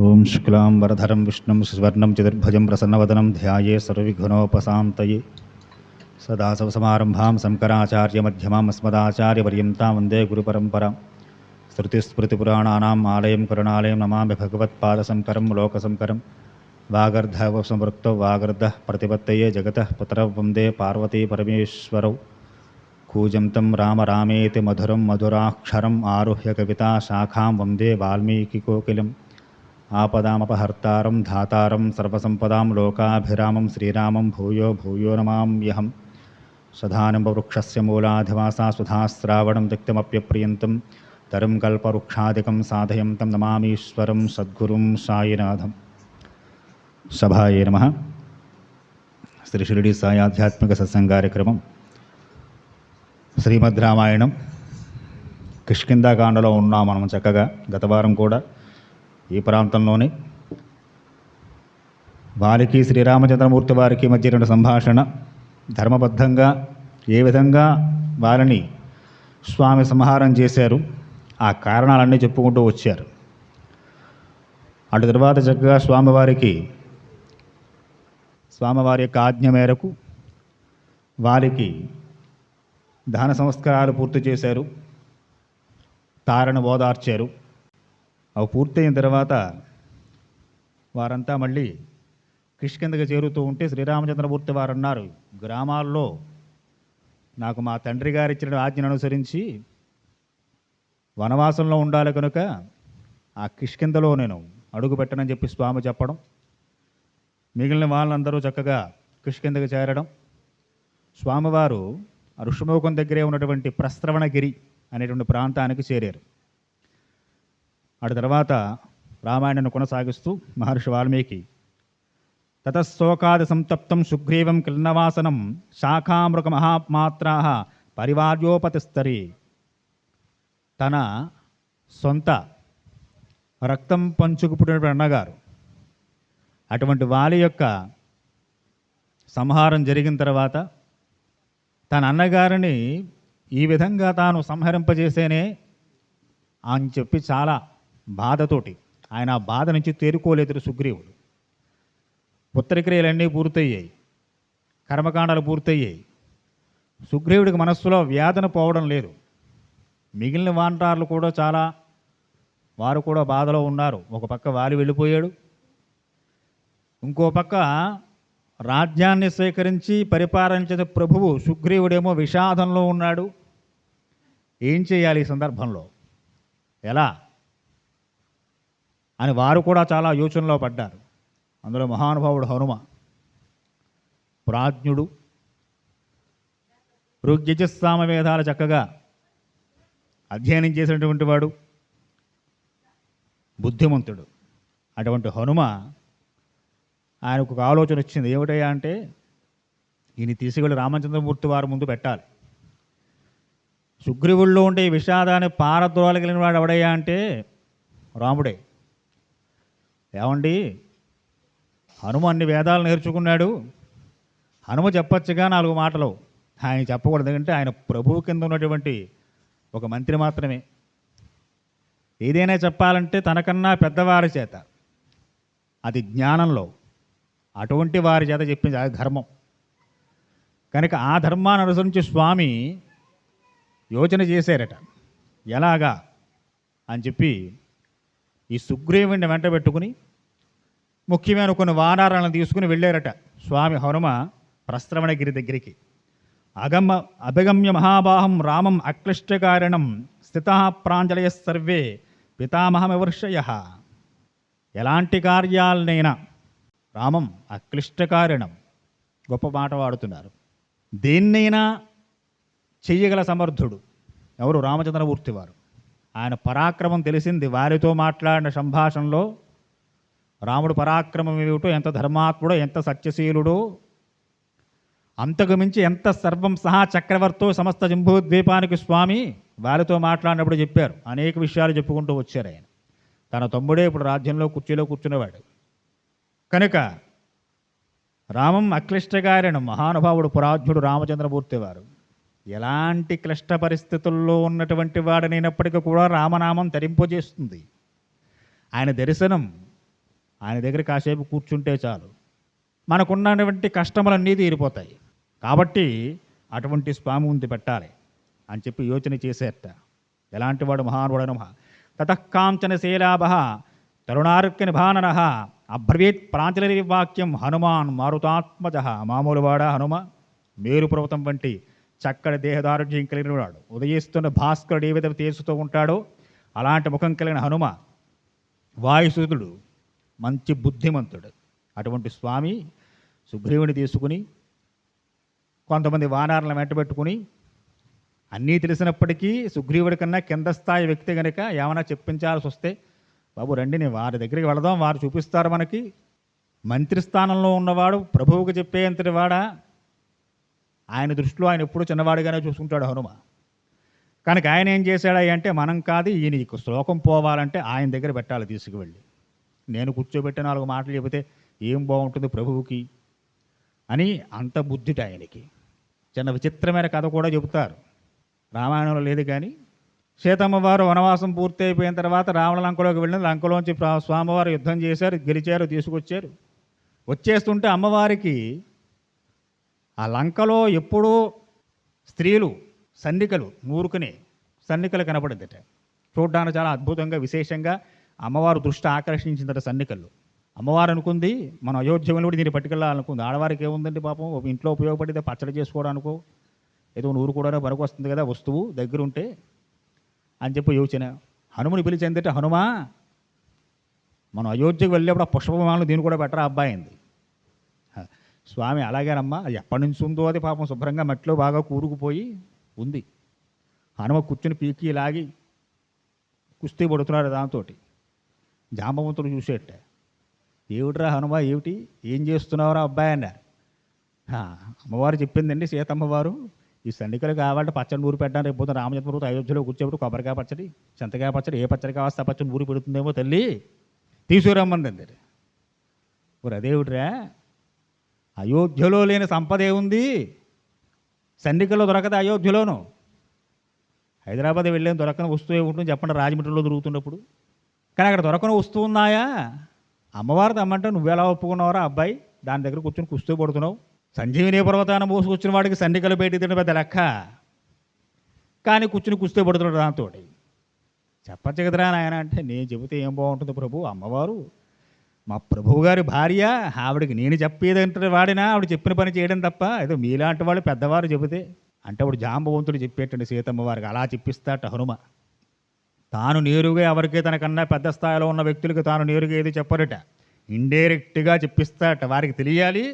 ఓం శుక్లాం వరధరం విష్ణుం సువర్ణం చతుర్భుజం ప్రసన్నవదనం ధ్యాయే సర్వవిఘ్నోపశాంతయే సదాశివసమారంభాం శంకరాచార్యమధ్యమాం అస్మదాచార్యపర్యంతాం వందే గురుపరంపరాం శృతిస్మృతిపురాణానాం ఆలయం కరుణాలయం నమామి భగవత్పాదశంకరం లోకశంకరం వాగర్ధవసంవృక్తౌ వాగర్ధః ప్రతిపత్తయే జగతః పుత్రౌ వందే పార్వతీ పరమేశ్వరౌ కూజంతం రామ రామేతి మధురం మధురాక్షరం ఆరుహ్య కవితా శాఖాం వందే వాల్మీకికోకిలం ఆపదామపహర్తారం ధాతారం సర్వసంపదాం లోకాభిరామం శ్రీరామం భూయో భూయో నమామ్యహం సదానంబవృక్షస్య మూలాధివాసా సుధాశ్రావణం తిక్తమప్యప్రియంతం తరం కల్పవృక్షాదికం సాధయంతం నమామీశ్వరం సద్గురుం సాయినాథం. సభాయే నమః. శ్రీ షిరిడి సాయి ఆధ్యాత్మిక సత్సంగ కార్యక్రమం శ్రీమద్ రామాయణం కిష్కింధాకాండలో ఉన్నాం మనం చక్కగా. గత వారం కూడా ఈ ప్రాంతంలోనే వారికి శ్రీరామచంద్రమూర్తి వారికి మధ్య రెండు సంభాషణ, ధర్మబద్ధంగా ఏ విధంగా వారిని స్వామి సంహారం చేశారు, ఆ కారణాలన్నీ చెప్పుకుంటూ వచ్చారు. అటు తర్వాత చక్కగా స్వామివారి యొక్క ఆజ్ఞ మేరకు వారికి దహన సంస్కారాలు పూర్తి చేశారు, తారను ఓదార్చారు. అవి పూర్తయిన తర్వాత వారంతా మళ్ళీ కిష్కింధకు చేరుతూ ఉంటే శ్రీరామచంద్రమూర్తి వారు అన్నారు, గ్రామాల్లో నాకు మా తండ్రి గారు ఇచ్చిన ఆజ్ఞను అనుసరించి వనవాసంలో ఉండాలి కనుక ఆ కిష్కింధలో నేను అడుగు పెట్టనని చెప్పి స్వామి చెప్పడం, మిగిలిన వాళ్ళందరూ చక్కగా కిష్కింధకు చేరడం. స్వామివారు ఋషిముఖం దగ్గరే ఉన్నటువంటి ప్రస్రవణగిరి అనేటువంటి ప్రాంతానికి చేరారు. అటు తర్వాత రామాయణాన్ని కొనసాగిస్తూ మహర్షి వాల్మీకి తతశోకాది సంతప్తం సుగ్రీవం కిల్నవాసనం శాఖామృగ మహామాత్రా పరివార్యోపతిస్తరి. తన సొంత రక్తం పంచుకు పుట్టినటువంటి అన్నగారు అటువంటి వాలి యొక్క సంహారం జరిగిన తర్వాత తన అన్నగారిని ఈ విధంగా తాను సంహరింపజేసేనే అని చెప్పి చాలా బాధతోటి ఆయన ఆ బాధ నుంచి తేరుకోలేదు సుగ్రీవుడు. పుత్రక్రియలన్నీ పూర్తయ్యాయి, కర్మకాండాలు పూర్తయ్యాయి. సుగ్రీవుడికి మనస్సులో వ్యాధన పోవడం లేదు. మిగిలిన వానరాలు కూడా వారు కూడా బాధలో ఉన్నారు. ఒక పక్క వాలి వెళ్ళిపోయాడు, ఇంకో పక్క రాజ్యాన్ని స్వీకరించి పరిపాలించే ప్రభువు సుగ్రీవుడేమో విషాదంలో ఉన్నాడు. ఏం చేయాలి ఈ సందర్భంలో, ఎలా అని వారు కూడా చాలా యోచనలో పడ్డారు. అందులో మహానుభావుడు హనుమ, ప్రాజ్ఞుడు, ఋగ్యజస్సామ వేదాలు చక్కగా అధ్యయనం చేసినటువంటి వాడు, బుద్ధిమంతుడు. అటువంటి హనుమ ఆయనకు ఒక ఆలోచన వచ్చింది. ఏమిటయ్యా అంటే, ఈయన తీసుకెళ్ళి రామచంద్రమూర్తి వారి ముందు పెట్టాలి. సుగ్రీవుల్లో ఉండే ఈ విషాదాన్ని పారద్రోలగలిగిన వాడు ఎవడయ్యా అంటే రాముడే. ఏమండి, హనుమ అన్ని వేదాలు నేర్చుకున్నాడు, హనుమ చెప్పచ్చుగా 4 మాటలు. ఆయన చెప్పకూడదు, ఎందుకంటే ఆయన ప్రభువు కింద ఉన్నటువంటి ఒక మంత్రి మాత్రమే. ఏదైనా చెప్పాలంటే తనకన్నా పెద్దవారి చేత, అది జ్ఞానంలో అటువంటి వారి చేత చెప్పింది, అది ధర్మం. కనుక ఆ ధర్మాన్ని అనుసరించి స్వామి యోచన చేశారట, ఎలాగా అని చెప్పి ఈ సుగ్రీవుడిని వెంట పెట్టుకుని ముఖ్యమైన కొన్ని వానరాలను తీసుకుని వెళ్ళారట స్వామి హనుమ ప్రస్రవణగిరి దగ్గరికి. అభిగమ్య మహాబాహం రామం అక్లిష్టకారణం స్థితా ప్రాంజలయ సర్వే పితామహమివర్షయ. ఎలాంటి కార్యాలనైనా రామం అక్లిష్టకారణం, గొప్ప మాట వాడుతున్నారు. దేన్నైనా చెయ్యగల సమర్థుడు ఎవరు? రామచంద్రమూర్తి వారు. ఆయన పరాక్రమం తెలిసింది వారితో మాట్లాడిన సంభాషణలో. రాముడు పరాక్రమం ఏమిటో, ఎంత ధర్మాత్ముడో, ఎంత సత్యశీలుడో, అంతకు మించి ఎంత సర్వం సహా చక్రవర్తో సమస్త జంబూద్వీపానికి స్వామి వారితో మాట్లాడినప్పుడు చెప్పారు. అనేక విషయాలు చెప్పుకుంటూ వచ్చారు. ఆయన తన తమ్ముడే ఇప్పుడు రాజ్యంలో కుర్చీలో కూర్చునేవాడు కనుక రామం అక్లిష్టకారణం, మహానుభావుడు పురాజ్ఞుడు రామచంద్రమూర్తి వారు. ఎలాంటి క్లిష్ట పరిస్థితుల్లో ఉన్నటువంటి వాడనైనప్పటికీ కూడా రామనామం తరింపజేస్తుంది. ఆయన దర్శనం ఆయన దగ్గర కాసేపు కూర్చుంటే చాలు, మనకున్నటువంటి కష్టములన్నీ తీరిపోతాయి. కాబట్టి అటువంటి స్వామి ముందు పెట్టాలి అని చెప్పి యోచన చేసేట. ఎలాంటి వాడు మహానుడను తతఃకాంచన శీలాభ తరుణార్క నిభానన అబ్రవీత్ ప్రాంచలరి వాక్యం హనుమాన్ మారుతాత్మజ. మామూలు వాడ హనుమ మేరు పర్వతం వంటి చక్కటి దేహదారుఢ్యం కలిగిన వాడు. ఉదయిస్తున్న భాస్కరుడు ఏ విధంగా తేలుస్తూ ఉంటాడో అలాంటి ముఖం కలిగిన హనుమ వాయుసుతుడు, మంచి బుద్ధిమంతుడు. అటువంటి స్వామి సుగ్రీవుని తీసుకుని కొంతమంది వానరులను వెంటబెట్టుకుని, అన్నీ తెలిసినప్పటికీ సుగ్రీవుడి కన్నా కింద స్థాయి వ్యక్తి కనుక ఏమైనా చెప్పించాల్సి వస్తే, బాబు రండి నేను వారి దగ్గరికి వెళదాం, వారు చూపిస్తారు మనకి. మంత్రి స్థానంలో ఉన్నవాడు ప్రభువుకు చెప్పేంతటి వాడా? ఆయన దృష్టిలో ఆయన ఎప్పుడూ చిన్నవాడిగానే చూసుకుంటాడు హనుమ. కనుక ఆయన ఏం చేశాడా అంటే, మనం కాదు ఈయన ఈ శ్లోకం పోవాలంటే ఆయన దగ్గర పెట్టాలి తీసుకువెళ్ళి. నేను కూర్చోబెట్టి 4 మాటలు చెబితే ఏం బాగుంటుంది ప్రభువుకి అని అంత బుద్ధిట ఆయనకి. చిన్న విచిత్రమైన కథ కూడా చెబుతారు, రామాయణంలో లేదు కానీ. సీతమ్మ వారు వనవాసం పూర్తి అయిపోయిన తర్వాత రావణ లంకలోకి వెళ్ళిన, లంకలోంచి స్వామివారు యుద్ధం చేశారు, గెలిచారు, తీసుకొచ్చారు. వచ్చేస్తుంటే అమ్మవారికి ఆ లంకలో ఎప్పుడూ స్త్రీలు సన్నికలు నూరుకునే సన్నికలు కనపడిందట. చూడ్డానికి చాలా అద్భుతంగా విశేషంగా అమ్మవారు దృష్టి ఆకర్షించిందట సన్నికలు. అమ్మవారు అనుకుంది మన అయోధ్యలో కూడా దీన్ని పట్టుకెళ్ళాలనుకుంది. ఆడవారికి ఏముందండి పాపం, ఇంట్లో ఉపయోగపడితే పచ్చడి చేసుకోవడానికో ఏదో నూరు కూడా పనికి వస్తుంది కదా వస్తువు దగ్గర ఉంటే అని చెప్పి యోచన. హనుమని పిలిచిందట, హనుమా మనం అయోధ్యకు వెళ్ళేప్పుడు ఆ పుష్పమాలను దీన్ని కూడా పెట్టరా అబ్బాయి అంది. స్వామి అలాగేనమ్మా, ఎప్పటి నుంచి ఉందో అది పాపం శుభ్రంగా మట్టిలో బాగా కూరుకుపోయి ఉంది. హనుమ కూర్చుని పీకి లాగి కుస్తీ పడుతున్నాడు దాంతో. జాంబవంతుడు చూసేట, ఏమిట్రా హనుమ ఏమిటి ఏం చేస్తున్నావురా అబ్బాయి అన్నారు. అమ్మవారు చెప్పిందండి సీతమ్మవారు, ఈ సన్నికలు కావాలంటే పచ్చడి నూరు పెట్టాను, రేపు పొద్దున రామచంద్రమూర్తి అయోధ్యలో కూర్చోబెట్టి కొబ్బరికాయ పచ్చడి చింతకాయ పచ్చడి ఏ పచ్చడి కావస్తే ఆ పచ్చడి నూరు పెడుతుందేమో తల్లి తీసుకురమ్మంది. మరి అదేమిట్రా, అయోధ్యలో లేని సంపద ఏముంది, సన్నికల్లో దొరకదు అయోధ్యలోను. హైదరాబాద్ వెళ్ళేం దొరకని వస్తువు ఏముంటుంది చెప్పండి, రాజమండ్రిలో దొరుకుతున్నప్పుడు. కానీ అక్కడ దొరకని వస్తువు ఉన్నాయా? అమ్మవారు తమ్మంటే నువ్వెలా ఒప్పుకున్నావురా అబ్బాయి, దాని దగ్గర కూర్చొని కుస్తూ పడుతున్నావు. సంజీవిని పర్వతాన్ని మోసుకొచ్చిన వాడికి సన్నికలు బయట తిన పెద్ద లెక్క, కానీ కూర్చుని కుస్తూ పడుతున్నాడు దాంతో. చెప్పచ్చు కదరా నాయన అంటే, నేను చెబితే ఏం బాగుంటుంది ప్రభు, అమ్మవారు మా ప్రభువు గారి భార్య, ఆవిడకి నేను చెప్పేదంటే వాడినా ఆవిడ చెప్పిన పని చేయడం తప్ప ఏదో మీలాంటి వాళ్ళు పెద్దవారు చెబితే అంటే అప్పుడు జాంబవంతుడు చెప్పేటండి సీతమ్మ వారికి. అలా చెప్పిస్తాట హనుమ. తాను నేరుగా ఎవరికీ తనకన్నా పెద్ద స్థాయిలో ఉన్న వ్యక్తులకు తాను నేరుగా ఏది చెప్పరట, ఇండైరెక్ట్గా చెప్పిస్తాట. వారికి తెలియాలి,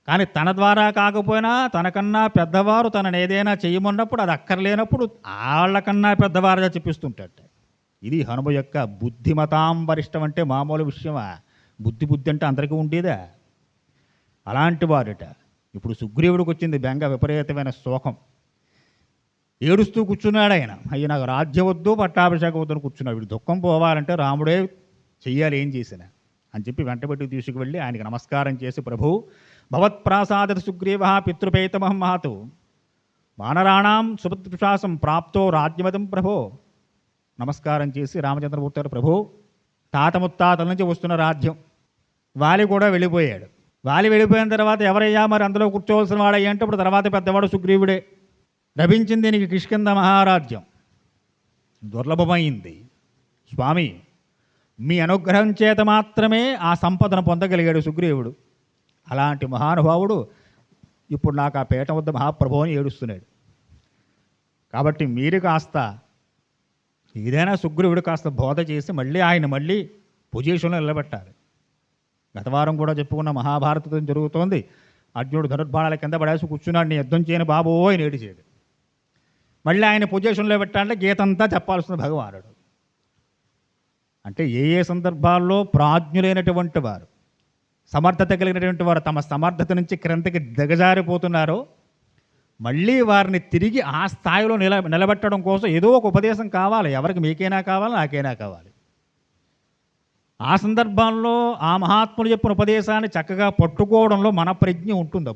కానీ తన ద్వారా కాకపోయినా తనకన్నా పెద్దవారు తనని ఏదైనా చేయమన్నప్పుడు అది అక్కర్లేనప్పుడు వాళ్ళకన్నా పెద్దవారుగా చెప్పిస్తుంటాట. ఇది హనుమ యొక్క బుద్ధిమతాం వరిష్టం. అంటే మామూలు విషయమా? బుద్ధి అంటే అందరికీ ఉండేదా? అలాంటి వారుట. ఇప్పుడు సుగ్రీవుడికి వచ్చింది బెంగ, విపరీతమైన శోకం. ఏడుస్తూ కూర్చున్నాడు ఆయన. అయ్యి నాకు రాజ్యం వద్దు పట్టాభిషేకం వద్దని కూర్చున్నాడు. వీడు దుఃఖం పోవాలంటే రాముడే చెయ్యాలి ఏం చేసిన అని చెప్పి వెంటబెట్టి తీసుకువెళ్ళి ఆయనకి నమస్కారం చేసి, ప్రభు భవత్ప్రాసాద సుగ్రీవ పితృపేతమహం మహతు వానరాణాం సుభద్రుషాసం ప్రాప్తో రాజ్యమతం ప్రభో. నమస్కారం చేసి రామచంద్రమూర్తి గారు, ప్రభు తాత ముత్తాతల నుంచి వస్తున్న రాజ్యం, వాలి కూడా వెళ్ళిపోయాడు. వాలి వెళ్ళిపోయిన తర్వాత ఎవరయ్యా మరి అందులో కూర్చోవలసిన వాడయ్యా అంటే ఇప్పుడు తర్వాత పెద్దవాడు సుగ్రీవుడే. లభించింది నీకు కిష్కింధ మహారాజ్యం, దుర్లభమైంది. స్వామి మీ అనుగ్రహం చేత మాత్రమే ఆ సంపదను పొందగలిగాడు సుగ్రీవుడు. అలాంటి మహానుభావుడు ఇప్పుడు నాకు ఆ పీఠం వద్ద మహాప్రభు అని ఏడుస్తున్నాడు. కాబట్టి మీరు కాస్త ఏదైనా సుగ్రీవుడు కాస్త బోధ చేసి మళ్ళీ పొజిషన్లో నిలబెట్టాలి. గత వారం కూడా చెప్పుకున్న మహాభారతం జరుగుతోంది. అర్జునుడు ధనుర్బాణాల కింద పడేసి కూర్చున్నాడు, నీ యుద్ధం చేయని బాబోయ్ నేడిచేడు. మళ్ళీ ఆయన పొజిషన్లో పెట్టాలంటే గీతంతా చెప్పాల్సిన భగవానుడు. అంటే ఏ సందర్భాల్లో ప్రాజ్ఞులైనటువంటి వారు, సమర్థత కలిగినటువంటి వారు తమ సమర్థత నుంచి క్రిందకి దిగజారిపోతున్నారో మళ్ళీ వారిని తిరిగి ఆ స్థాయిలో నిలబెట్టడం కోసం ఏదో ఒక ఉపదేశం కావాలి. ఎవరికి మీకైనా కావాలి, నాకైనా కావాలి. ఆ సందర్భంలో ఆ మహాత్ములు చెప్పిన ఉపదేశాన్ని చక్కగా పట్టుకోవడంలో మన ప్రజ్ఞ ఉంటుంది.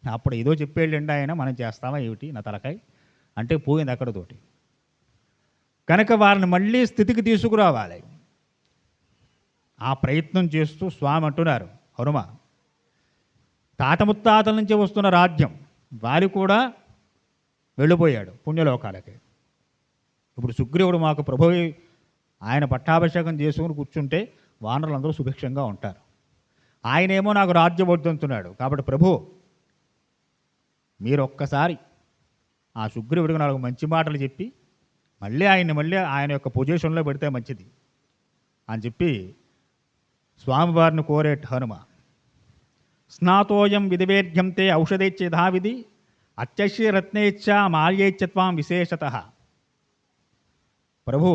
అప్పుడు ఏదో చెప్పేళ్ళండి ఆయన, మనం చేస్తామా ఏమిటి నా తలకాయ అంటే పోయింది అక్కడతోటి. కనుక వారిని మళ్ళీ స్థితికి తీసుకురావాలి. ఆ ప్రయత్నం చేస్తూ స్వామి అంటున్నారు, హనుమ తాత ముత్తాతల నుంచి వస్తున్న రాజ్యం వారి కూడా వెళ్ళిపోయాడు పుణ్యలోకాలకి. ఇప్పుడు సుగ్రీవుడు మాకు ప్రభు ఆయన పట్టాభిషేకం చేసుకుని కూర్చుంటే వానరులందరూ సుభిక్షంగా ఉంటారు. ఆయనేమో నాకు రాజ్యం వద్దంటున్నాడు. కాబట్టి ప్రభు మీరు ఒక్కసారి ఆ సుగ్రీవుడికి 4 మంచి మాటలు చెప్పి మళ్ళీ ఆయన యొక్క పొజిషన్లో పెడితే మంచిది అని చెప్పి స్వామివారిని కోరేట హనుమ. స్నాతోయం విధివేద్యంతే ఔషధేచ్ఛేధావిధి అత్యశ్య రత్నేచ్ఛ మాల్యేచ్ఛత్వాం విశేషత. ప్రభు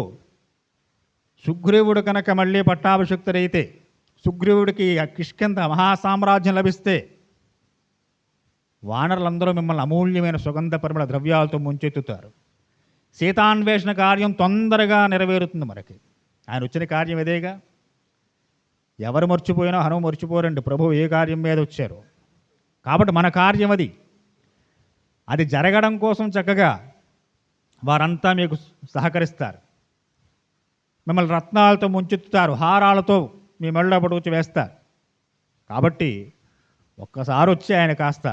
సుగ్రీవుడు కనుక మళ్ళీ పట్టాభిషిక్తుడైతే, సుగ్రీవుడికి కిష్కింధ మహాసామ్రాజ్యం లభిస్తే వానరులందరూ మిమ్మల్ని అమూల్యమైన సుగంధ పరిమళ ద్రవ్యాలతో ముంచెత్తుతారు. సీతాన్వేషణ కార్యం తొందరగా నెరవేరుతుంది. మనకి ఆయన వచ్చిన కార్యం ఇదేగా. ఎవరు మర్చిపోయినా హనుమ మర్చిపోరండి ప్రభు ఏ కార్యం మీద వచ్చారు. కాబట్టి మన కార్యం అది జరగడం కోసం చక్కగా వారంతా మీకు సహకరిస్తారు. మిమ్మల్ని రత్నాలతో ముంచెత్తుతారు, హారాలతో మీ మెళ్ళ పడుచు వేస్తారు. కాబట్టి ఒక్కసారి వచ్చి ఆయన కాస్త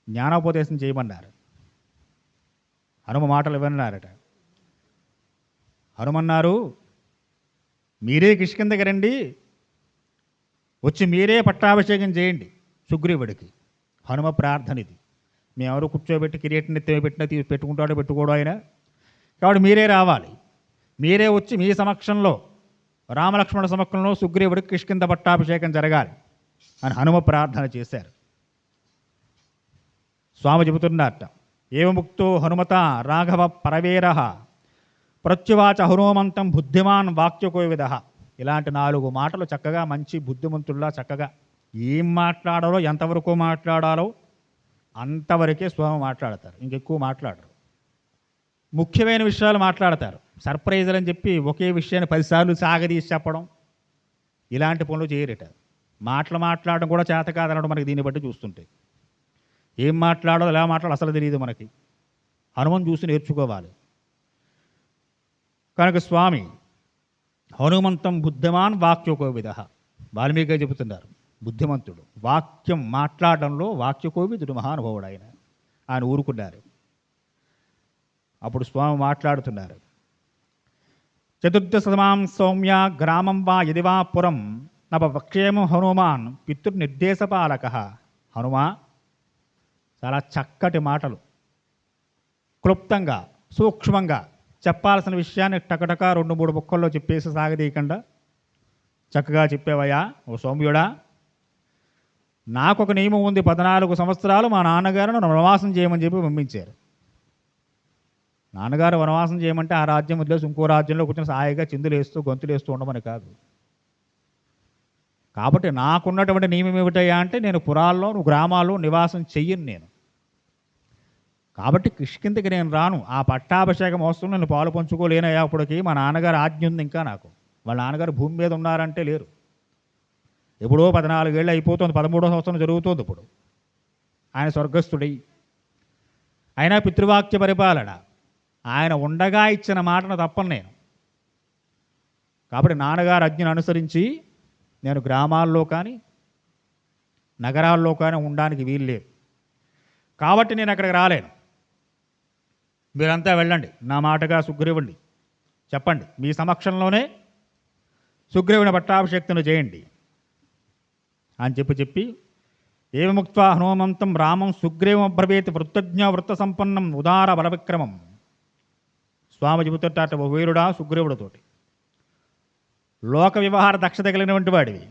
జ్ఞానోపదేశం చేయమన్నారు. హనుమ మాటలు విన్నారట. హనుమన్నారు, మీరే కిష్కింధకి రండి, వచ్చి మీరే పట్టాభిషేకం చేయండి సుగ్రీవుడికి. హనుమ ప్రార్థన ఇది. మేమెవరు కూర్చోబెట్టి కిరీటం ఎత్తి పెట్టినా పెట్టుకుంటాడో పెట్టుకోవడం ఆయన. కాబట్టి మీరే రావాలి, మీరే వచ్చి మీ సమక్షంలో రామలక్ష్మణ సమక్షంలో సుగ్రీవుడికి కిష్కింధ పట్టాభిషేకం జరగాలి అని హనుమ ప్రార్థన చేశారు. స్వామి చెబుతున్నారట, ఏవముక్తో హనుమత రాఘవ పరవేర ప్రత్యువాచ హనుమంతం బుద్ధిమాన్ వాక్యకోవిద. ఇలాంటి 4 మాటలు చక్కగా మంచి బుద్ధిమంతుల్లా చక్కగా ఏం మాట్లాడాలో ఎంతవరకు మాట్లాడాలో అంతవరకే స్వామి మాట్లాడతారు, ఇంకెక్కువ మాట్లాడరు. ముఖ్యమైన విషయాలు మాట్లాడతారు. సర్ప్రైజులు అని చెప్పి ఒకే విషయాన్ని 10 సార్లు సాగదీసి చెప్పడం ఇలాంటి పనులు చేయరట. మాట్లాడడం కూడా చేత కాదనడం మనకి దీన్ని బట్టి చూస్తుంటే. ఏం మాట్లాడో ఎలా మాట్లాడో అసలు తెలియదు మనకి. హనుమని చూసి నేర్చుకోవాలి. కనుక స్వామి హనుమంతం బుద్ధిమాన్ వాక్యకోవిద. వాల్మీకి చెబుతున్నారు, బుద్ధిమంతుడు, వాక్యం మాట్లాడడంలో వాక్యకోవిదుడు, మహానుభావుడు ఆయన ఊరుకున్నారు. అప్పుడు స్వామి మాట్లాడుతున్నారు, చతుర్దశమాం సౌమ్య గ్రామం వా యదివా పురం నవక్షేమం హనుమాన్ పితృనిర్దేశపాలక. హనుమా చాలా చక్కటి మాటలు, క్లుప్తంగా సూక్ష్మంగా చెప్పాల్సిన విషయాన్ని టకటక 2-3 ముక్కల్లో చెప్పేసి సాగదీయకుండా చక్కగా చెప్పేవయ్యా ఓ సౌమ్యుడా. నాకొక నియమం ఉంది, 14 సంవత్సరాలు మా నాన్నగారు నన్ను వనవాసం చేయమని చెప్పి పంపించారు. నాన్నగారు వనవాసం చేయమంటే ఆ రాజ్యం వదిలేసి ఇంకో రాజ్యంలో కూర్చొని సాయిగా చిందులేస్తూ గొంతులేస్తూ ఉండమని కాదు. కాబట్టి నాకున్నటువంటి నియమం ఏమిటయ్యా అంటే, నేను పురాల్లో గ్రామాల్లో నివాసం చెయ్యను నేను. కాబట్టి కిష్కింధకి నేను రాను. ఆ పట్టాభిషేకం వస్తున్న నేను పాలు పంచుకోలేనయ్యా. అప్పటికి మా నాన్నగారు ఆజ్ఞ ఉంది ఇంకా నాకు. వాళ్ళ నాన్నగారు భూమి మీద ఉన్నారంటే లేరు. ఎప్పుడో 14 ఏళ్ళు అయిపోతుంది, 13వ సంవత్సరం జరుగుతుంది ఇప్పుడు. ఆయన స్వర్గస్థుడై అయినా పితృవాక్య పరిపాలన ఆయన ఉండగా ఇచ్చిన మాటను తప్పను నేను. కాబట్టి నాన్నగారు ఆజ్ఞను అనుసరించి నేను గ్రామాల్లో కానీ నగరాల్లో కానీ ఉండడానికి వీలు లేదు. కాబట్టి నేను అక్కడికి రాలేను. మీరంతా వెళ్ళండి, నా మాటగా సుగ్రీవుడిని చెప్పండి, మీ సమక్షంలోనే సుగ్రీవుని పట్టాభిషేక్తును చేయండి అని చెప్పి ఏముక్త్వా హనుమంతం రామం సుగ్రీవం అబ్రవీత్ వృత్తజ్ఞ వృత్త సంపన్నం ఉదార బలవిక్రమం. స్వామి చెబుతుంటాట, ఓ వీరుడా సుగ్రీవుడితోటి, లోక వ్యవహార దక్షత కలిగినటువంటి వాడివి,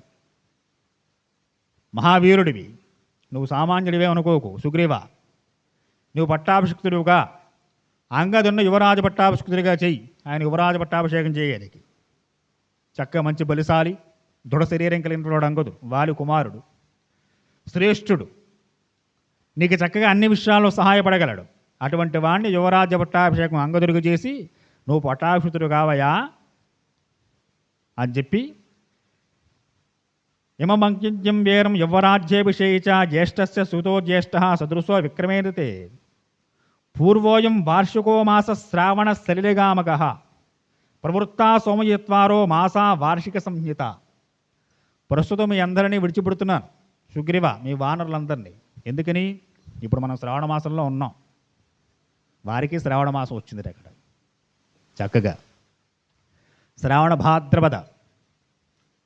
మహావీరుడివి, నువ్వు సామాన్యుడివే అనుకోకు సుగ్రీవ. నువ్వు పట్టాభిషిక్తుడివిగా అంగదున్న యువరాజు పట్టాభిషిక్తుడిగా చెయ్యి. ఆయన యువరాజు పట్టాభిషేకం చేయడానికి చక్కగా మంచి బలిశాలి, దృఢ శరీరం కలిగినటువంటి అంగదుడు, వాలి కుమారుడు, శ్రేష్ఠుడు, నీకు చక్కగా అన్ని విషయాల్లో సహాయపడగలడు. అటువంటి వాడిని యువరాజ్య పట్టాభిషేకం అంగదుడికి చేసి నువ్వు పట్టాభిషిక్తుడు కావయా అని చెప్పి, ఇమమంకిజ్యం వీరం యవ్వరాజ్యేభిషేచ జ్యేష్ఠస్య సుతో జ్యేష్ఠ సదృశో విక్రమేరితే పూర్వోయం వార్షికో మాస శ్రావణ సలిలగామక ప్రవృత్తా సోమయత్వారో మాసా వార్షిక సంహిత. ప్రస్తుతం మీ అందరినీ విడిచిపెడుతున్నాను సుగ్రీవ, మీ వానరులందరినీ. ఎందుకని? ఇప్పుడు మనం శ్రావణ మాసంలో ఉన్నాం. వారికి శ్రావణ మాసం వచ్చింది అక్కడ. చక్కగా శ్రావణ భాద్రపద